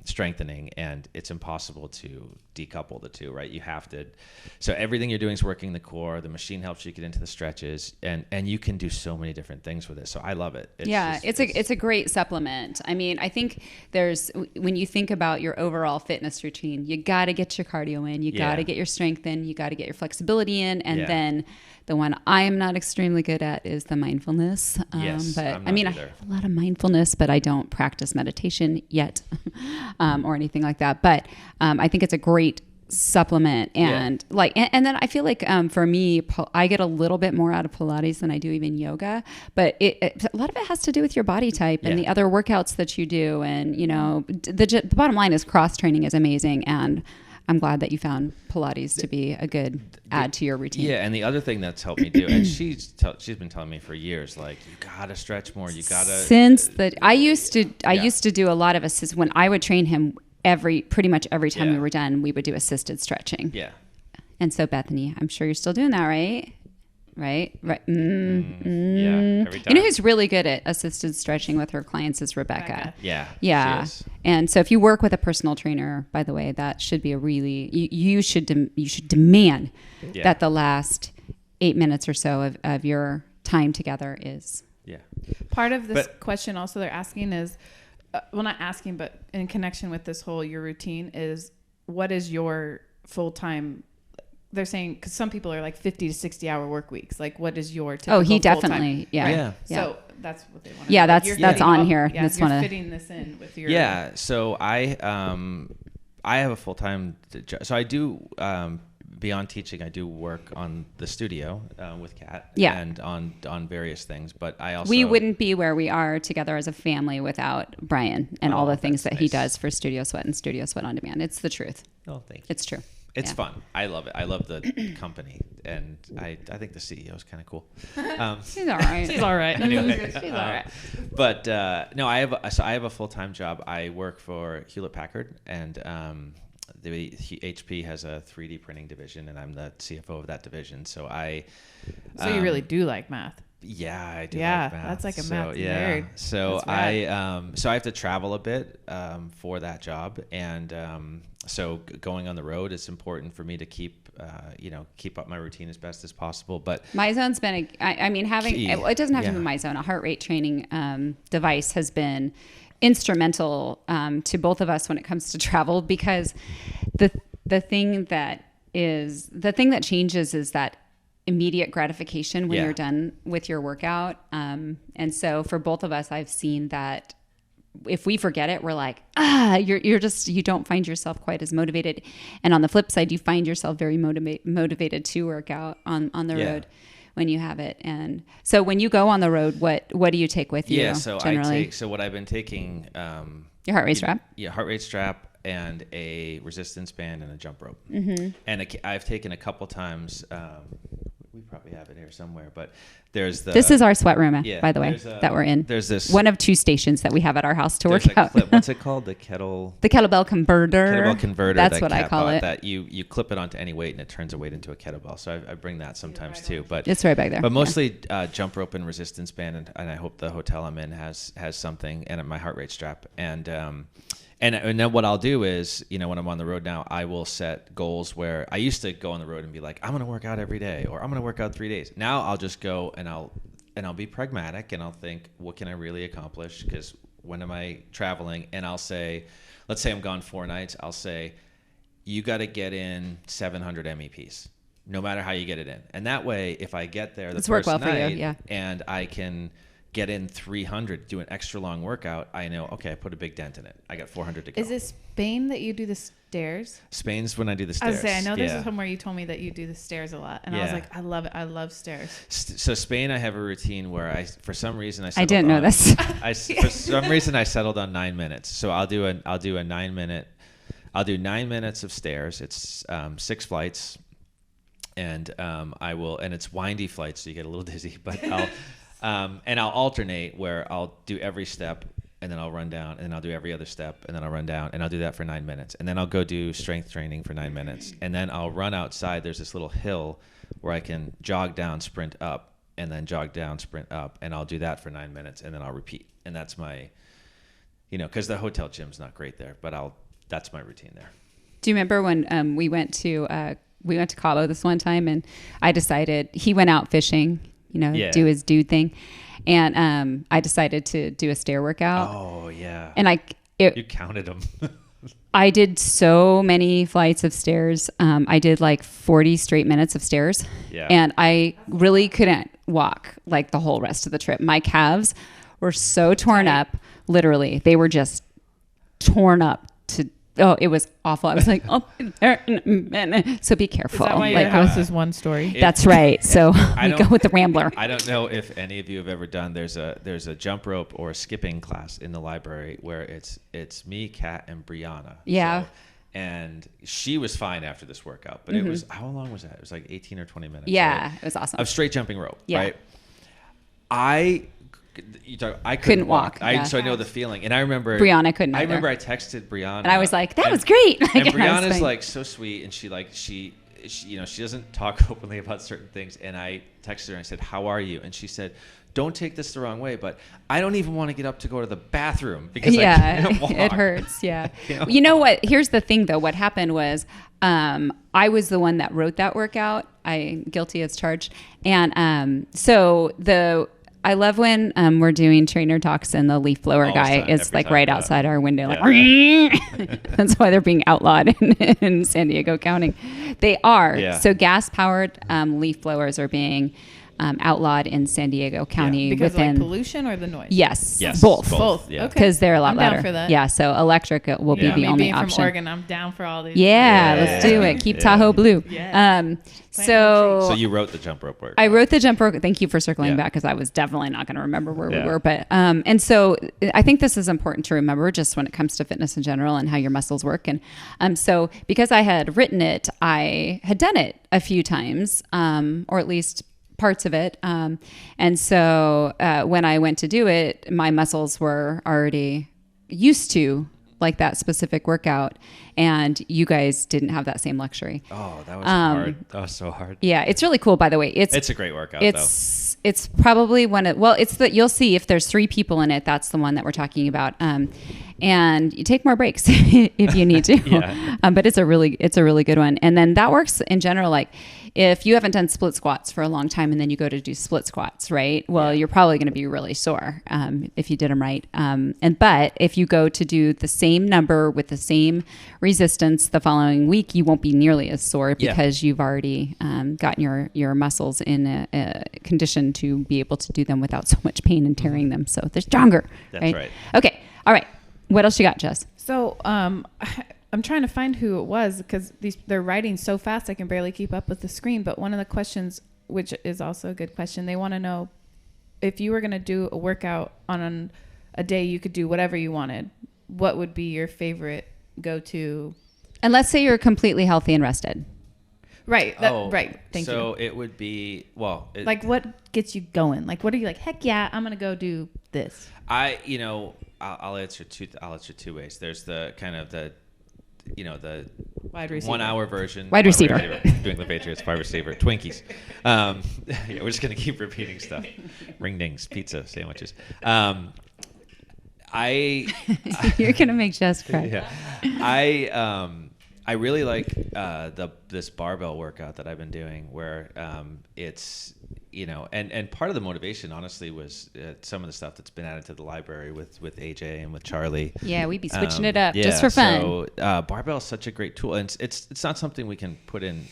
strengthening, and it's impossible to decouple the two, right? You have to. So everything you're doing is working the core. The machine helps you get into the stretches, and you can do so many different things with it. So I love it. It's a great supplement. I mean, I think when you think about your overall fitness routine, you got to get your cardio in, you got to get your strength in, you got to get your flexibility in, and then the one I am not extremely good at is the mindfulness. But I mean, either. I have a lot of mindfulness, but I don't practice meditation yet or anything like that. But I think it's a great supplement. And and then I feel like for me, I get a little bit more out of Pilates than I do even yoga. But a lot of it has to do with your body type and the other workouts that you do. And, you know, the bottom line is cross training is amazing. And I'm glad that you found Pilates to be a good add to your routine. Yeah, and the other thing that's helped me do, and she's been telling me for years, like, you gotta stretch more. You gotta. I used to do a lot of assist when I would train him. Pretty much every time we were done, we would do assisted stretching. Yeah. And so Bethany, I'm sure you're still doing that, right? Right. Yeah. Every time. You know who's really good at assisted stretching with her clients is Rebecca. Yeah. Yeah. She is. And so if you work with a personal trainer, by the way, that should be you should demand that the last 8 minutes or so of your time together is. Yeah. Part of this question also they're asking is, well, not asking, but in connection with this whole your routine is, what is your full-time? They're saying, because some people are like 50 to 60 hour work weeks. Like, what is your typical he full-time, definitely, right? So that's what they want to know. That's on here. Yeah, that's you're fitting this in with your. Yeah. So I have a full-time job. So I do, beyond teaching, I do work on the studio with Kat and on various things. But I also. We wouldn't be where we are together as a family without Brian and all the things that he does for Studio Sweat and Studio Sweat On Demand. It's the truth. Oh, thank you. It's true. It's fun. I love it. I love the company, and I think the CEO is kind of cool. She's all right. She's all right. Anyway, she's all right. But no, I have a full-time job. I work for Hewlett Packard, and HP has a 3D printing division, and I'm the CFO of that division. So So you really do like math. Yeah, I do. Yeah, like math. that's like a math nerd. So I have to travel a bit for that job, and so going on the road is important for me to keep up my routine as best as possible. But MyZone's been it doesn't have to be MyZone. A heart rate training device has been instrumental to both of us when it comes to travel, because the thing that changes is that immediate gratification when you're done with your workout. And so for both of us, I've seen that if we forget it, we're like, you don't find yourself quite as motivated. And on the flip side, you find yourself very motivated to work out on the road when you have it. And so when you go on the road, what do you take with you? Yeah, so generally? So what I've been taking, your heart rate strap. Yeah, heart rate strap and a resistance band and a jump rope. And I've taken a couple times. We probably have it here somewhere, but this is our sweat room, by the way, that we're in. There's this one of 2 stations that we have at our house to work out. What's it called? The kettlebell converter. Kettlebell converter. That's what I call it. That you clip it onto any weight and it turns a weight into a kettlebell. So I bring that sometimes too. But it's right back there. But mostly jump rope and resistance band, and I hope the hotel I'm in has something, and my heart rate strap. And then what I'll do is, when I'm on the road now, I will set goals where I used to go on the road and be like, I'm going to work out every day, or I'm going to work out 3 days. Now I'll just go and I'll be pragmatic, and I'll think, what can I really accomplish? Because when am I traveling? And I'll say, let's say I'm gone 4 nights. I'll say, you got to get in 700 MEPs, no matter how you get it in. And that way, if I get there the first night and I can get in 300, do an extra long workout, I know, okay, I put a big dent in it. I got 400 to go. Is it Spain that you do the stairs? Spain's when I do the stairs. I know there's somewhere you told me that you do the stairs a lot. And I was like, I love it. I love stairs. So Spain, I have a routine where for some reason I didn't know this. For some reason I settled on 9 minutes. So I'll do a 9 minute, I'll do 9 minutes of stairs. It's 6 flights, and and it's windy flights, so you get a little dizzy, but I'll alternate where I'll do every step, and then I'll run down, and then I'll do every other step, and then I'll run down, and I'll do that for 9 minutes. And then I'll go do strength training for 9 minutes. And then I'll run outside. There's this little hill where I can jog down, sprint up, and then jog down, sprint up. And I'll do that for 9 minutes, and then I'll repeat. And that's my, because the hotel gym's not great there, but that's my routine there. Do you remember when we went to Cabo this one time, and I decided he went out fishing, do his dude thing. And I decided to do a stair workout. Oh, yeah. And you counted them. I did so many flights of stairs. I did like 40 straight minutes of stairs. Yeah. And I really couldn't walk like the whole rest of the trip. My calves were so torn up. Literally, they were just torn up it was awful. I was like, there in a minute. So be careful. Is that why your house is one story? That's right. So we go with the Rambler. I don't know if any of you have ever done. There's a jump rope or a skipping class in the library where it's me, Kat, and Brianna. Yeah. And she was fine after this workout, but it was, how long was that? It was like 18 or 20 minutes. Yeah, it was awesome. Of straight jumping rope, yeah. Right? I couldn't walk. Yeah. So I know the feeling. And I remember Brianna couldn't either. I remember I texted Brianna. And I was like, that was great. And Brianna's like so sweet, and she doesn't talk openly about certain things. And I texted her and I said, how are you? And she said, don't take this the wrong way, but I don't even want to get up to go to the bathroom because I can't walk. It hurts. Yeah. You know what? Here's the thing though. What happened was I was the one that wrote that workout. I'm guilty as charged. And I love when we're doing trainer talks and the leaf blower guy is like right outside our window. Like, that's why they're being outlawed in San Diego County. They are. Yeah. So gas powered leaf blowers are being outlawed in San Diego County. Because of like pollution or the noise? Yes. Both. Yeah. Because they're a lot louder. I'm down for that. Yeah. So electric will be the only being option. From Oregon, I'm down for all these. Yeah, let's do it. Keep Tahoe blue. Yeah. So you wrote the jump rope work. I wrote the jump rope. Thank you for circling back, because I was definitely not going to remember where we were. But and so I think this is important to remember just when it comes to fitness in general and how your muscles work. And so because I had written it, I had done it a few times, or at least parts of it. And so when I went to do it, my muscles were already used to like that specific workout, and you guys didn't have that same luxury. Oh, that was hard. That was so hard. Yeah, it's really cool, by the way. It's a great workout, it's probably one of, it's that you'll see if there's 3 people in it, that's the one that we're talking about. and you take more breaks if you need to. Yeah. But it's a really good one. And then that works in general. Like if you haven't done split squats for a long time and then you go to do split squats, right? Well, you're probably going to be really sore if you did them right. But if you go to do the same number with the same resistance the following week, you won't be nearly as sore because you've already gotten your muscles in a condition to be able to do them without so much pain and tearing them. So they're stronger. That's right. Okay. All right. What else you got, Jess? So I'm trying to find who it was because they're writing so fast I can barely keep up with the screen. But one of the questions, which is also a good question, they want to know if you were going to do a workout on a day you could do whatever you wanted, what would be your favorite go-to? And let's say you're completely healthy and rested. Right. Right. Thank you. So it would be, like what gets you going? Like what are you like, heck yeah, I'm going to go do this. I'll answer two ways. There's the kind of the wide receiver. 1 hour version. Wide receiver. Doing the Patriots, wide receiver. Twinkies. We're just going to keep repeating stuff. Ring dings, pizza, sandwiches. You're going to make Jess cry. Yeah. I really like this barbell workout that I've been doing where it's, and part of the motivation, honestly, was some of the stuff that's been added to the library with AJ and with Charlie. Yeah, we'd be switching it up just for fun. So barbell is such a great tool. And it's not something we can put in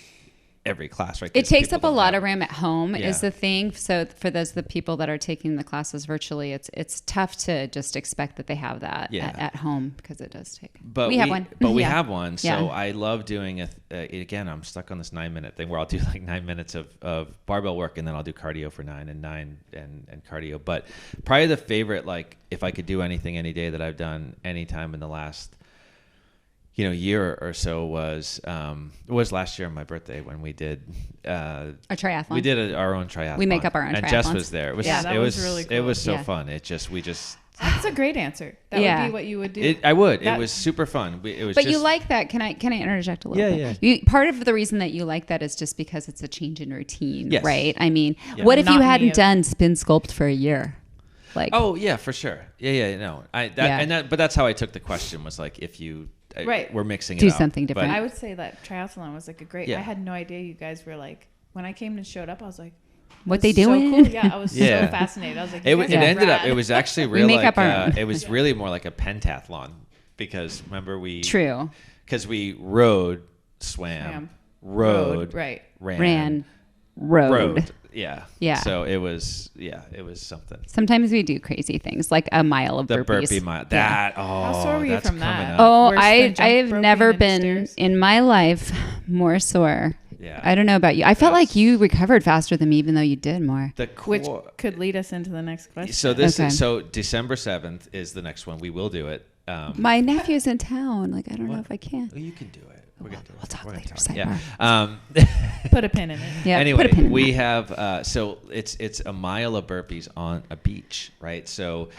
every class, right? It takes up a lot of room at home is the thing. So for the people that are taking the classes virtually, it's tough to just expect that they have that at home because it does take. But we have one. But we have one. So I love doing again, I'm stuck on this 9-minute thing where I'll do like 9 minutes of barbell work and then I'll do cardio for 9 and cardio. But probably the favorite, like if I could do anything any day that I've done anytime in the last year or so was last year on my birthday when we did a triathlon. We did our own triathlon. We make up our own triathlons. And Jess was there. It was really cool. It was so fun. That's a great answer. That would be what you would do. I would. It was super fun. But you like that? Can I interject a little bit? Yeah. Part of the reason that you like that is just because it's a change in routine, right? I mean, what if you hadn't done spin sculpt for a year? Like, oh yeah, for sure. Yeah. No, but that's how I took the question was like if you. We're mixing it do up. Something different. I would say that triathlon was like a great. I had no idea you guys were like. When I came and showed up, I was like, "What they doing?" So cool. Yeah, I was so fascinated. I was like, it ended up. It was actually really it was really more like a pentathlon because remember because we rode, swam, rode, ran, rode. Yeah. So it was something. Sometimes we do crazy things like a mile of burpees. The burpee mile. How sore were you from that? Oh, I've never been in my life more sore. Yeah. I don't know about you. I felt like you recovered faster than me, even though you did more. Which could lead us into the next question. So December 7th is the next one. We will do it. My nephew's in town. Like, I don't know if I can. Well, you can do it. We'll talk later. Yeah. Put a pin in it. Yeah. Anyway, put a pin in we have so it's a mile of burpees on a beach, right? So,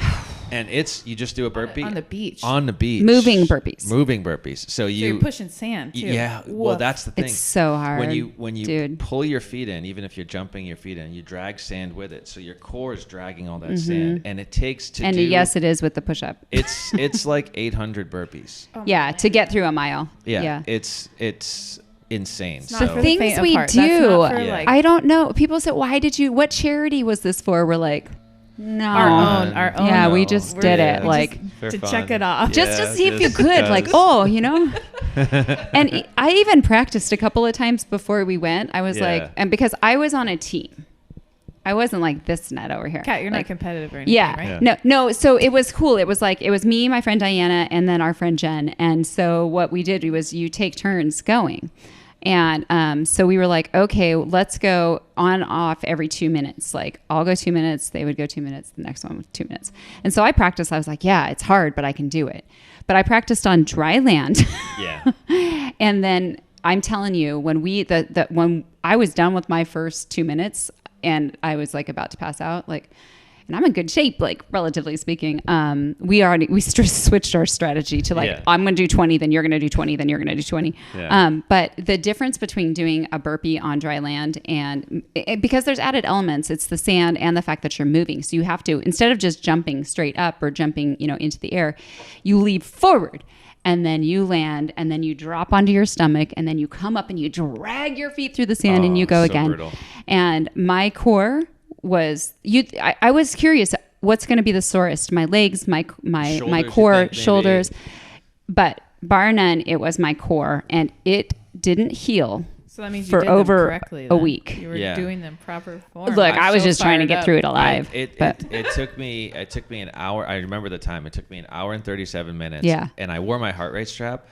and you just do a burpee on the beach. Moving burpees. So you're pushing sand too. Yeah. Woof. Well, that's the thing. It's so hard when you pull your feet in, even if you're jumping your feet in, you drag sand with it. So your core is dragging all that sand, and it takes to. And yes, it is with the push-up. It's like 800 burpees. To get through a mile. Yeah. It's insane. The things we do. I don't know. People say, what charity was this for? We're like, no. Our own. Yeah, we just did it. Like to check it off. Just to see if you could. Like, And I even practiced a couple of times before we went. I was like, and because I was on a team. I wasn't like this nut over here. Kat, you're not competitive or anything, right? No. So it was cool. It was me, my friend Diana, and then our friend Jen. And so what we did was you take turns going. And so we were like, okay, let's go on off every 2 minutes. Like I'll go 2 minutes. They would go 2 minutes. The next one was 2 minutes. And so I practiced. I was like, yeah, it's hard, but I can do it. But I practiced on dry land. Yeah. And then I'm telling you, when when I was done with my first 2 minutes, and I was like about to pass out, like and I'm in good shape, like relatively speaking. We switched our strategy to like, I'm going to do 20, then you're going to do 20, then you're going to do 20. Yeah. But the difference between doing a burpee on dry land and because there's added elements, it's the sand and the fact that you're moving. So you have to, instead of just jumping straight up or jumping, into the air, you leap forward. And then you land, and then you drop onto your stomach, and then you come up and you drag your feet through the sand, and you go again. Brutal. And my core was I was curious what's going to be the sorest: my legs, my core, shoulders. But bar none, it was my core, and it didn't heal. So that means you for did over them correctly, a week. You were doing them proper form. Look, I was just trying to get through it alive. It took me an hour. I remember the time. It took me an hour and 37 minutes. Yeah. And I wore my heart rate strap.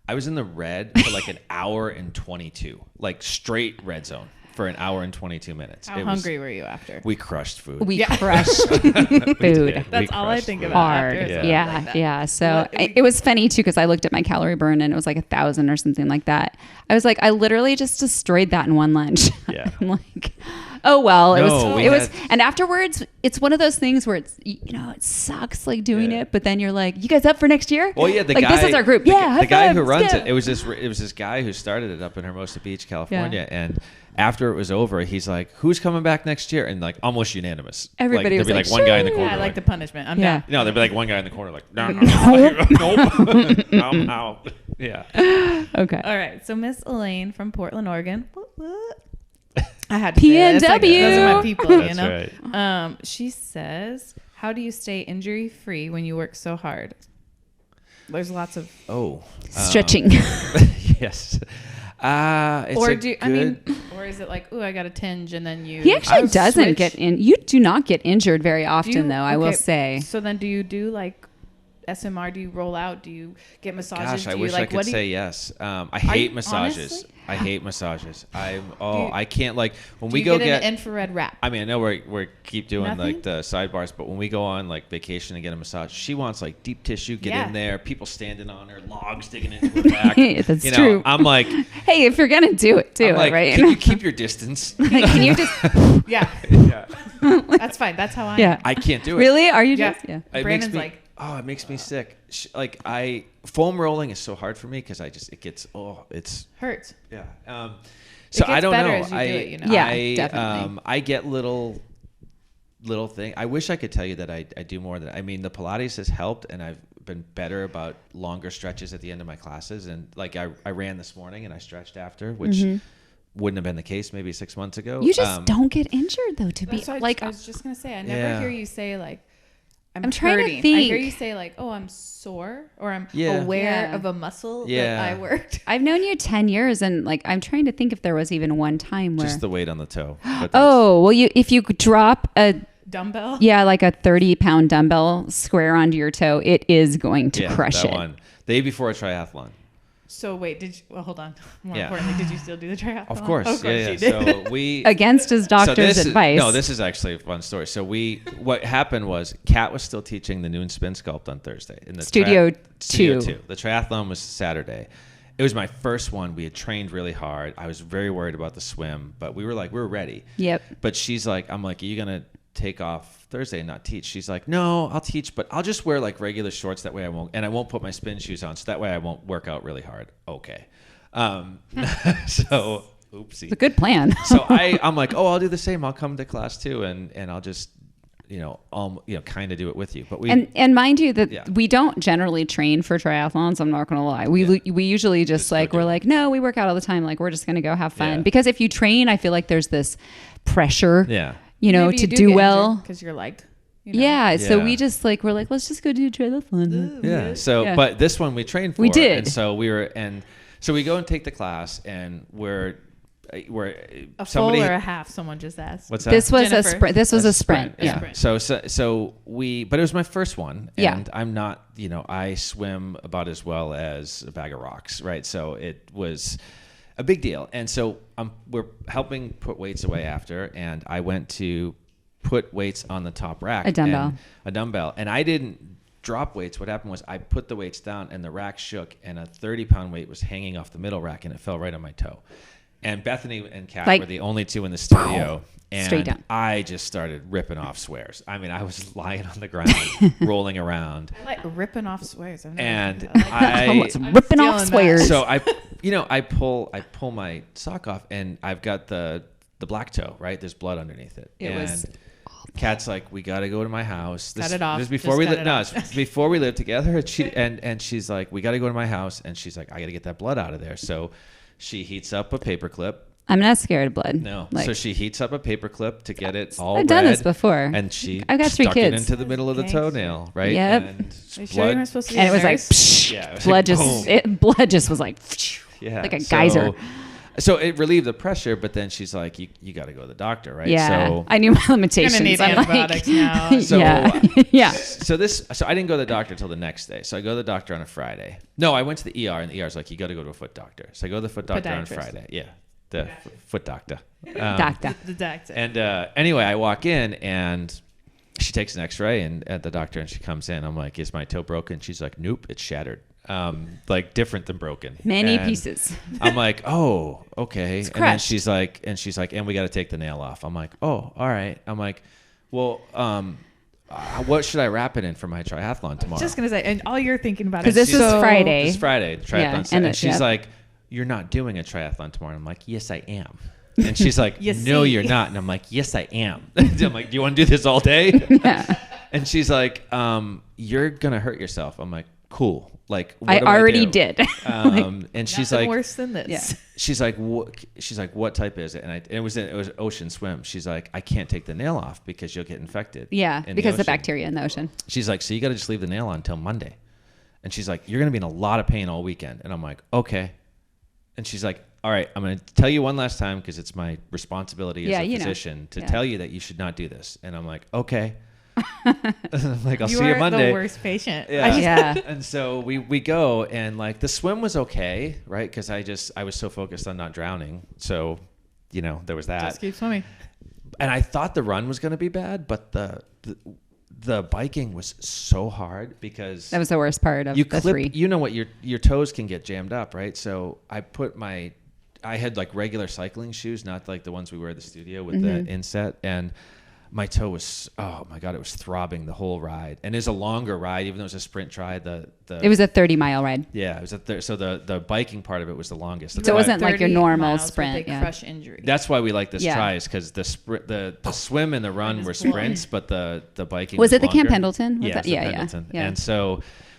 I was in the red for like an hour and 22, like straight red zone for an hour and 22 minutes. How hungry were you after? We crushed food. We crushed food. That's all I think about. Hard. After. Yeah. So it was funny too, because I looked at my calorie burn and it was like 1,000 or something like that. I was like, I literally just destroyed that in one lunch. Yeah. I'm like, oh well, it was, and afterwards, it's one of those things where it's, it sucks like doing it, but then you're like, you guys up for next year? Well, yeah, this is our group. The guy who runs it was this guy who started it up in Hermosa Beach, California, and after it was over, he's like, "Who's coming back next year?" And like almost unanimous. Everybody was there'd be like one guy in the corner. I like the punishment. I'm down. No, there'd be like one guy in the corner like, nope, I'm out. Yeah. Okay. All right. So Miss Elaine from Portland, Oregon. I had to PNW. Like, those are my people, That's right. She says, "How do you stay injury free when you work so hard?" There's lots of stretching. Yes. Or is it like, I got a tinge, and then you? He actually doesn't get in. You do not get injured very often, though. I will say. So then, do you do like SMR? Do you roll out? Do you get massages? Gosh, I wish I could say yes. I hate massages. Honestly? I hate massages. I can't like when do we you go get an infrared wrap. I mean, I know we keep doing Nothing? like the sidebars, but when we go on like vacation and get a massage, she wants like deep tissue, get in there, people standing on her, logs digging into her back. That's true. I'm like, hey, if you're gonna do it, do it, right? Can you keep your distance? Can you just? Yeah. That's fine. That's how I am. I can't do it. Really? Are you just? Yeah. Brandon's like. Oh, it makes me sick. Foam rolling is so hard for me because it's hurts. Yeah. So I don't know. Definitely. I get little thing. I wish I could tell you that I do more than. I mean, the Pilates has helped, and I've been better about longer stretches at the end of my classes. And like I ran this morning and I stretched after, which wouldn't have been the case maybe 6 months ago. You just don't get injured though. To be like, I was just gonna say, I never hear you say like. I'm trying hurting. to think. I hear you say like, I'm sore, or I'm aware of a muscle that I worked. I've known you 10 years, and like I'm trying to think if there was even one time where just the weight on the toe. If you drop a dumbbell, like a 30-pound dumbbell square onto your toe, it is going to crush it. One. The day before a triathlon. So wait, hold on. More importantly, did you still do the triathlon? Of course. You did. So we against his doctor's advice. This is actually a fun story. So what happened was Kat was still teaching the noon spin sculpt on Thursday in the Studio 2. The triathlon was Saturday. It was my first one. We had trained really hard. I was very worried about the swim, but we were ready. Yep. But she's like, I'm like, are you gonna take off Thursday and not teach? She's like, no, I'll teach, but I'll just wear like regular shorts. That way I won't put my spin shoes on. So that way I won't work out really hard. Okay. So oopsie. It's a good plan. So I'm like, I'll do the same. I'll come to class too. And I'll just, kind of do it with you. But and mind you that we don't generally train for triathlons. I'm not going to lie. We usually just like, we're like, no, we work out all the time. Like we're just going to go have fun. Yeah. Because if you train, I feel like there's this pressure. Yeah. To do well because you're liked. So we just like we're like let's just go do triathlon. Yeah. So but this one we trained for. We did. And so so we go and take the class, and we're a full or a half. Someone just asked. What's that? This was a sprint. This was a sprint. Yeah. So but it was my first one, and I'm not. I swim about as well as a bag of rocks, right? So it was a big deal. And so we're helping put weights away after, and I went to put weights on the top rack. A dumbbell. And I didn't drop weights. What happened was I put the weights down and the rack shook, and a 30-pound weight was hanging off the middle rack, and it fell right on my toe. And Bethany and Kat Like, were the only two in the studio. Straight down. And I just started ripping off swears. I mean, I was lying on the ground, rolling around. I like ripping off swears. And Almost ripping off swears. So I pull my sock off, and I've got the black toe, right? There's blood underneath it. And Kat's like, we got to go to my house. Cut it off. This before we it's before we lived together. And she's like, we got to go to my house. And she's like, I got to get that blood out of there. So she heats up a paperclip. I'm not scared of blood. No. So she heats up a paperclip to get it all I've done this before. And I've got 3 stuck kids. it into the middle of the toenail, right? Yep. And Are you sure you weren't supposed to be And it was like, blood just was like, like a geyser. So it relieved the pressure, but then she's like, you got to go to the doctor, right? Yeah. So I knew my limitations. Gonna need I'm antibiotics now. So, yeah. So I didn't go to the doctor until the next day. So I go to the doctor on a Friday. No, I went to the ER, and the ER's like, you got to go to a foot doctor. So I go to the foot doctor on Friday. Yeah. The foot doctor. Doctor. The doctor. And anyway, I walk in, and she takes an X-ray and at the doctor, and she comes in. I'm like, is my toe broken? She's like, nope, it's shattered. Like different than broken. Many and pieces. I'm like, oh, okay. It's and then crushed. she's like, and we got to take the nail off. I'm like, oh, all right. I'm like, well, what should I wrap it in for my triathlon tomorrow? Just gonna say, and all you're thinking about Because is this is Friday. This Friday, the triathlon. Yeah, And she's like, you're not doing a triathlon tomorrow. And I'm like, yes, I am. And she's like, no, you're not. And I'm like, yes, I am. I'm like, do you want to do this all day? Yeah. And she's like, you're going to hurt yourself. I'm like, cool. Like, what I do already do? did. And she's like, worse than this. Yeah. she's like, what type is it? And it was ocean swim. She's like, I can't take the nail off because you'll get infected. Yeah, in because the ocean. bacteria in the ocean. She's like, so you got to just leave the nail on until Monday. And she's like, you're going to be in a lot of pain all weekend. And I'm like, okay. And she's like, all right, I'm going to tell you one last time because it's my responsibility as a physician to tell you that you should not do this. And I'm like, okay. I'm like, I'll see you Monday. You are the worst patient. Yeah. And so we go, and like the swim was okay, right? Because I was so focused on not drowning. So, there was that. Just keep swimming. And I thought the run was going to be bad, but the biking was so hard because That was the worst part of the 3. You know what, your toes can get jammed up, right? So I had like regular cycling shoes, not like the ones we wear at the studio with the inset, and my toe was, oh my God, it was throbbing the whole ride. And it's a longer ride, even though it was a sprint try. It was a 30-mile ride. Yeah, it was so the biking part of it was the longest. So it wasn't like your normal sprint. With a crush injury. That's why we like this try, is because the swim and the run were sprints, but the biking Was it the longer. Camp Pendleton? Yeah, Yeah. And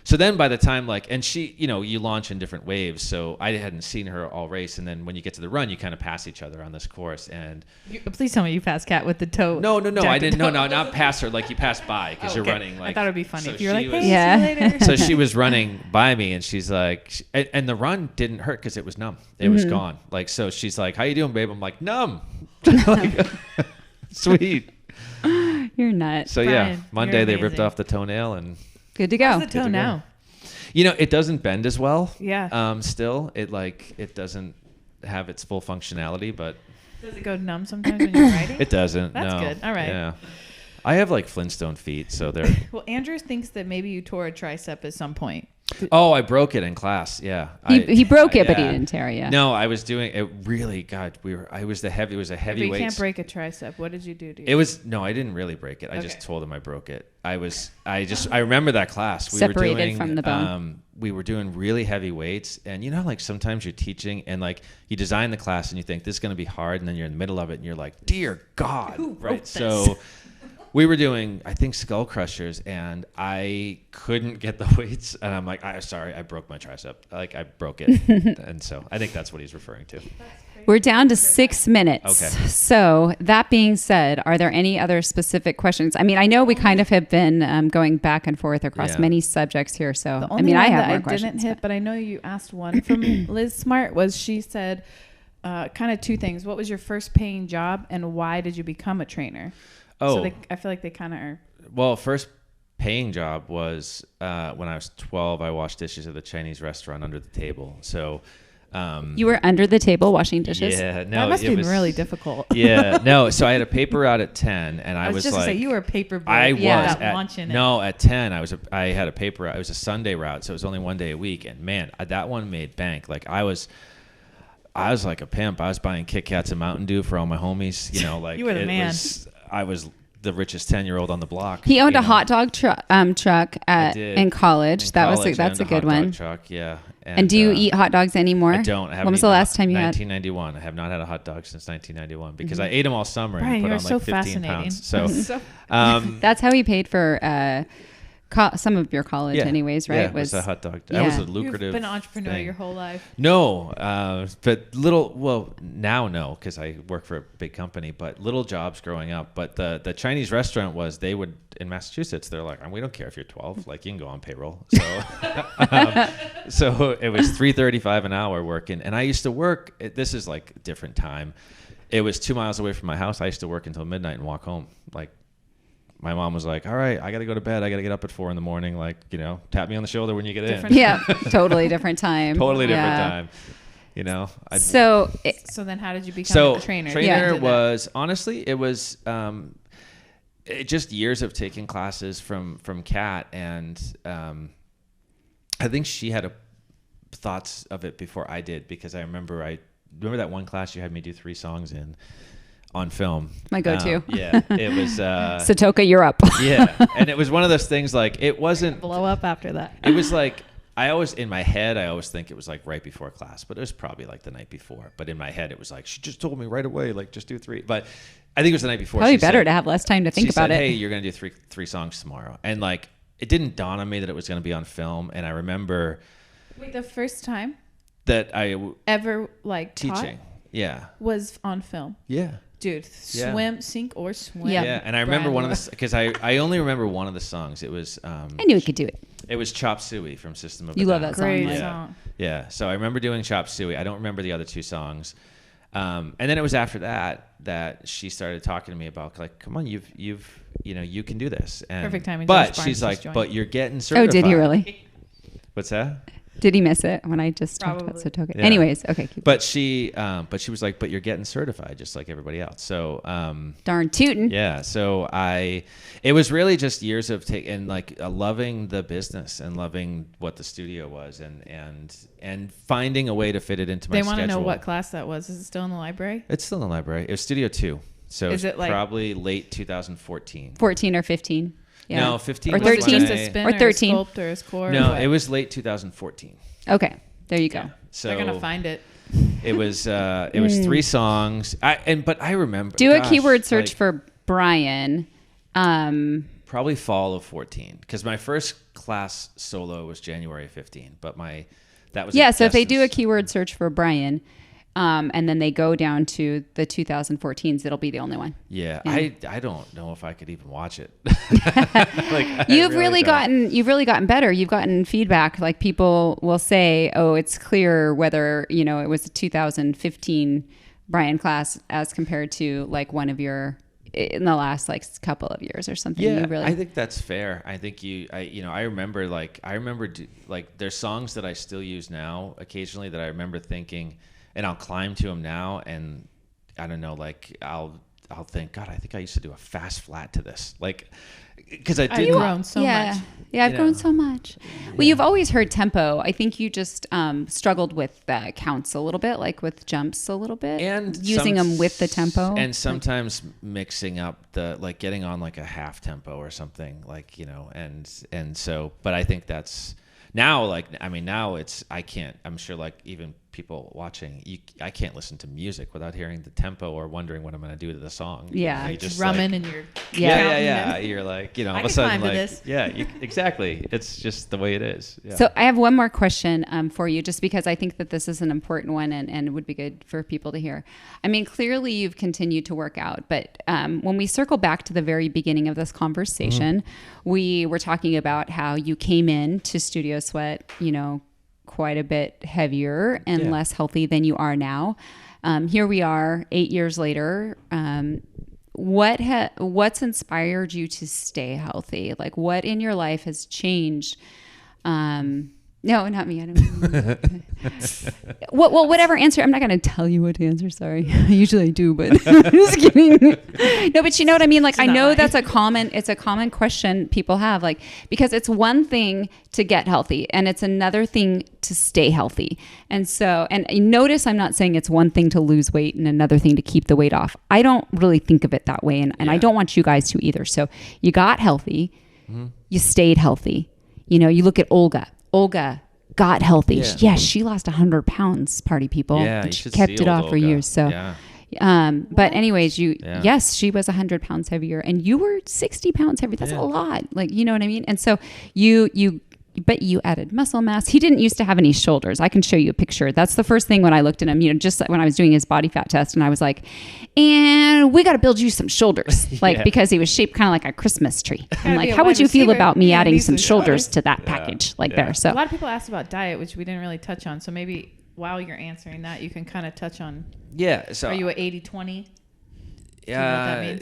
so then by the time and she, you launch in different waves. So I hadn't seen her all race. And then when you get to the run, you kind of pass each other on this course. And please tell me you passed Kat with the toe. No, I didn't. No, not pass her. Like you pass by because you're running. Like, I thought it'd be funny so if you were like, was, hey, see you later. So she was running by me, and she's like, and the run didn't hurt because it was numb. It was gone. Like, so she's like, how you doing, babe? I'm like, numb. Like, sweet. You're nuts. So Brian, Monday they ripped off the toenail and good to go. How's the toe now? it doesn't bend as well. Yeah. Still, it doesn't have its full functionality, but Does it go numb sometimes when you're riding? it doesn't. That's no. good. All right. Yeah. I have like Flintstone feet, so they're. Well, Andrew thinks that maybe you tore a tricep at some point. Oh, I broke it in class. Yeah. He broke it, but he didn't tear it. No, I was doing it. Really, God, it was a heavy But you weight. can't break a tricep. What did you do to you? It was no, I didn't really break it. I just told him I broke it. I remember that class. We Separated were doing, from the bone. We were doing really heavy weights, and like sometimes you're teaching and like you design the class and you think this is going to be hard, and then you're in the middle of it and you're like, dear God, Who wrote right? this? So we were doing, I think, skull crushers, and I couldn't get the weights, and I'm like, sorry, I broke my tricep. Like I broke it, and so I think that's what he's referring to. We're down to 6 minutes. Okay. So that being said, are there any other specific questions? I mean, I know we kind of have been going back and forth across many subjects here. So The only I one have that more I questions. didn't hit, but I know you asked one from Liz Smart. Was she said kind of 2 things. What was your first paying job, and why did you become a trainer? Oh, So I feel like they kind of are. Well, first paying job was when I was 12. I washed dishes at the Chinese restaurant under the table. So You were under the table washing dishes? yeah, no, That must it be was really difficult. Yeah, no. So I had a paper route at 10, and I was just like, gonna say you were a paper boy. I was without launching it. no at 10. I had a paper route. It was a Sunday route, so it was only one day a week. And man, that one made bank. Like I was like a pimp. I was buying Kit Kats and Mountain Dew for all my homies. You know, like You were the man. I was the richest 10-year-old on the block. He owned you a know. hot dog truck in college. That's a good one. Truck, yeah. And do you eat hot dogs anymore? I don't. When was the last time you had? 1991. I have not had a hot dog since 1991 because I ate them all summer Brian, and put you're on like so 15 pounds. fascinating. So That's how he paid for some of your college, anyways, right? Yeah, it was a hot dog. That was a lucrative. You've been an entrepreneur thing. your whole life. No, but now no, because I work for a big company. But little jobs growing up. But the Chinese restaurant they would in Massachusetts. They're like, we don't care if you're 12. Like you can go on payroll. So so it was $3.35 an hour working, and I used to work. This is like a different time. It was 2 miles away from my house. I used to work until midnight and walk home. Like my mom was like, all right, I got to go to bed. I got to get up at 4 a.m. Like, tap me on the shoulder when you get in. Yeah, totally different time. Totally different time. So then how did you become a trainer? Trainer was, honestly, it was just years of taking classes from Kat. And I think she had thoughts of it before I did, because I remember that one class you had me do 3 songs in. On film. My go-to. Yeah. It was... Satoka, you're up. Yeah. And it was one of those things like, it wasn't... Blow up after that. It was like, in my head, I always think it was like right before class, but it was probably like the night before. But in my head, it was like, she just told me right away, like, just do 3. But I think it was the night before. Probably better to have less time to think about it. Hey, you're going to do three songs tomorrow. And like, it didn't dawn on me that it was going to be on film. And I remember... Wait, the first time that I... ever like teaching. Yeah. Was on film. Yeah. Dude, sink or swim. Yeah, and I remember one of the, because I only remember one of the songs. It was I knew he could do it. It was Chop Suey from System of a You Down. love that song. Great song. Yeah. So I remember doing Chop Suey. I don't remember the other 2 songs. And then it was after that she started talking to me about like, come on, you can do this. And, perfect timing. But she's like, but you're getting certified. Oh, did he really? What's that? Did he miss it when I just talked about Satoka? Yeah. Anyways, okay. But she was like, but you're getting certified just like everybody else. So darn tootin'. Yeah. So it was really just years of loving the business and loving what the studio was and finding a way to fit it into my schedule. They want to know what class that was. Is it still in the library? It's still in the library. It was Studio 2. So is it like probably late 2014. 14 or 15. Yeah. No, 15 or 13 or 13 or a score. No, it was late 2014. Okay, there you go. Yeah. So they're gonna find it. It was 3 songs. But I remember. Do a keyword search for Brian. Probably fall of 14, because my first class solo was January 15. But that was so if they do a keyword search for Brian. And then they go down to the 2014s. It'll be the only one. Yeah. I don't know if I could even watch it. You've really gotten better. You've gotten feedback. Like people will say, "Oh, it's clear whether it was a 2015 Brian class as compared to like one of your in the last like couple of years or something." Yeah, I think that's fair. I think I remember there's songs that I still use now occasionally that I remember thinking. And I'll climb to them now, and I don't know, like I'll think, God, I think I used to do a fast flat to this, like because I did. You've grown so much. Yeah, I've grown so much. Well, you've always heard tempo. I think you just struggled with counts a little bit, like with jumps a little bit, and using them with the tempo, and sometimes mixing up getting on like a half tempo or something, like and so. But I think that's. Now, now I'm sure like even people watching, I can't listen to music without hearing the tempo or wondering what I'm going to do to the song. Yeah. You're just drumming and you're yeah. You're like, all of a sudden like, this. yeah, exactly. It's just the way it is. Yeah. So I have one more question for you, just because I think that this is an important one and would be good for people to hear. I mean, clearly you've continued to work out, but when we circle back to the very beginning of this conversation, we were talking about how you came in to Studio Sweat, quite a bit heavier and less healthy than you are now. Here we are 8 years later. What's inspired you to stay healthy? Like what in your life has changed No, not me. I don't. Well, whatever answer. I'm not going to tell you what to answer. Sorry. Usually I do, but just kidding. No, but you know what I mean? Like, I know that's it's a common question people have, like, because it's one thing to get healthy and it's another thing to stay healthy. And so, and notice I'm not saying it's one thing to lose weight and another thing to keep the weight off. I don't really think of it that way. And I don't want you guys to either. So you got healthy, you stayed healthy. You know, you look at Olga got healthy. Yeah, she lost 100 pounds, party people. Yeah, she kept it off for years. So, but anyways, yes, she was 100 pounds heavier and you were 60 pounds heavier. That's a lot. Like, you know what I mean? And so but you added muscle mass. He didn't used to have any shoulders. I can show you a picture. That's the first thing when I looked at him, you know, just when I was doing his body fat test and I was like, and we got to build you some shoulders, because he was shaped kind of like a Christmas tree. I'm like, how would you feel about me adding some shoulders to that package there? So a lot of people asked about diet, which we didn't really touch on. So maybe while you're answering that, you can kind of touch on. Yeah. So are you at 80-20? Yeah.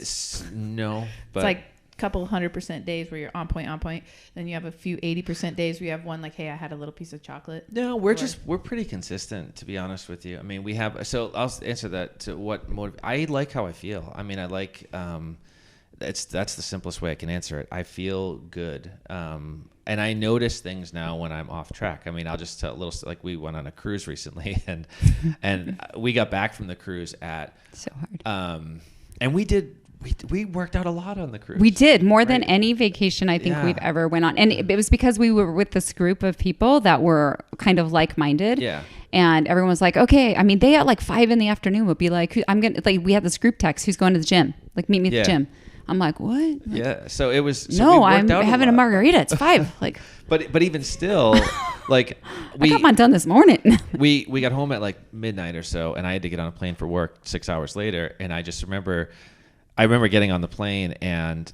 No, but it's like couple 100% days where you're on point, then you have a few 80% days where you have one like, hey, I had a little piece of chocolate. No, we're pretty consistent, to be honest with you. I mean, we have, so I'll answer that to what I like how I feel. I mean, I like that's the simplest way I can answer it. I feel good, and I notice things now when I'm off track. I mean, I'll just tell a little, like, we went on a cruise recently and we got back from the cruise at so hard, and we worked out a lot on the cruise. We did more than any vacation I think we've ever went on. And it was because we were with this group of people that were kind of like-minded. Yeah. And everyone was like, okay. I mean, they at like 5 PM would be like, we had this group text, who's going to the gym? Like, meet me at the gym. I'm like, what? Yeah. So it was, no, I'm having a margarita. It's 5. Like, but even still, like, I got mine done this morning. we got home at like midnight or so and I had to get on a plane for work 6 hours later. And I just remember getting on the plane and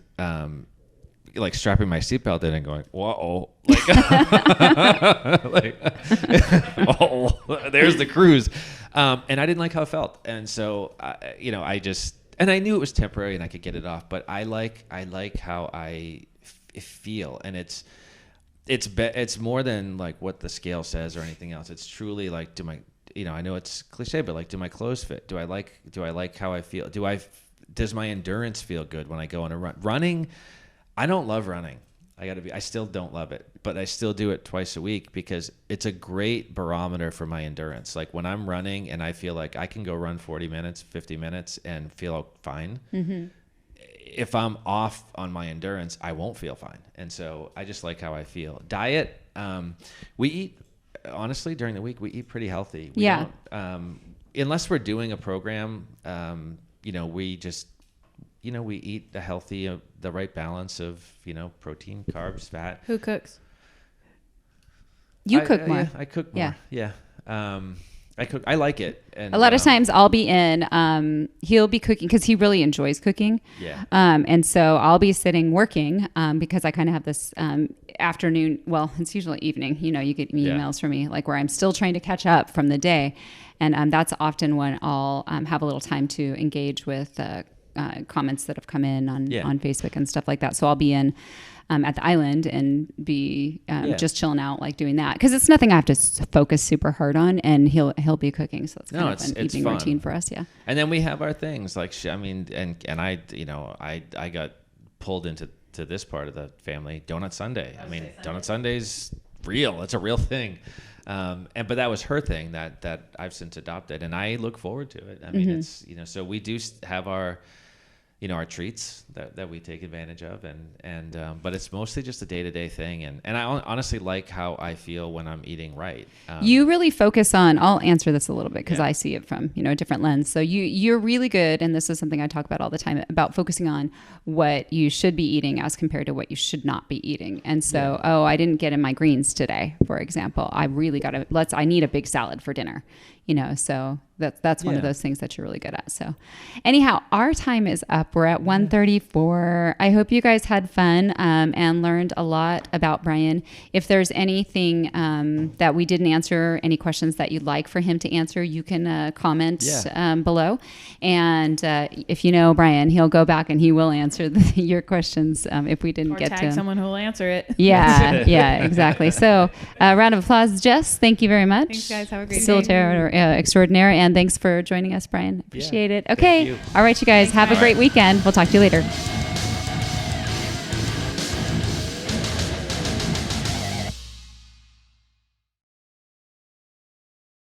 like strapping my seatbelt in and going, whoa, like, oh, there's the cruise. And I didn't like how it felt. And so, and I knew it was temporary and I could get it off, but I like how I feel. And it's more than like what the scale says or anything else. It's truly like, I know it's cliche, but like, do my clothes fit? Do I like how I feel? Does my endurance feel good when I go on a run? Running, I don't love running. I still don't love it, but I still do it twice a week because it's a great barometer for my endurance. Like when I'm running and I feel like I can go run 40 minutes, 50 minutes and feel fine. Mm-hmm. If I'm off on my endurance, I won't feel fine. And so I just like how I feel. Diet, we eat, honestly, during the week, we eat pretty healthy. We don't, unless we're doing a program, we just, we eat the healthy, the right balance of, protein, carbs, fat. Who cooks? You cook more. Yeah, I cook more. Yeah. I cook. I like it. And a lot of times I'll be in, he'll be cooking because he really enjoys cooking. Yeah. And so I'll be sitting working because I kind of have this afternoon, well, it's usually evening, you get emails from me like where I'm still trying to catch up from the day. And that's often when I'll have a little time to engage with comments that have come in on Facebook and stuff like that. So I'll be in at the island and be just chilling out, like doing that. Because it's nothing I have to focus super hard on, and he'll be cooking. So it's kind of an evening routine for us, And then we have our things like, I got pulled into this part of the family, Donut Sunday. Donut Sunday's real. It's a real thing. But that was her thing that I've since adopted, and I look forward to it. It's, so we do have our treats that we take advantage of, but it's mostly just a day-to-day thing. And I honestly like how I feel when I'm eating right. You really focus on, I'll answer this a little bit because I see it from, a different lens. So you're really good. And this is something I talk about all the time about focusing on what you should be eating as compared to what you should not be eating. And so, I didn't get in my greens today, for example. I really I need a big salad for dinner. so that's one of those things that you're really good at. So anyhow, our time is up. We're at 1:34. I hope you guys had fun and learned a lot about Brian. If there's anything that we didn't answer, any questions that you'd like for him to answer, you can comment below. And if you know Brian, he'll go back and he will answer your questions if we didn't get to him. Someone who will answer it. Yeah, exactly. So round of applause, Jess. Thank you very much. Thanks, guys. Have a great day. Facilitator extraordinaire. And thanks for joining us, Brian. Appreciate it. Okay. All right, you guys. Have a great weekend. We'll talk to you later.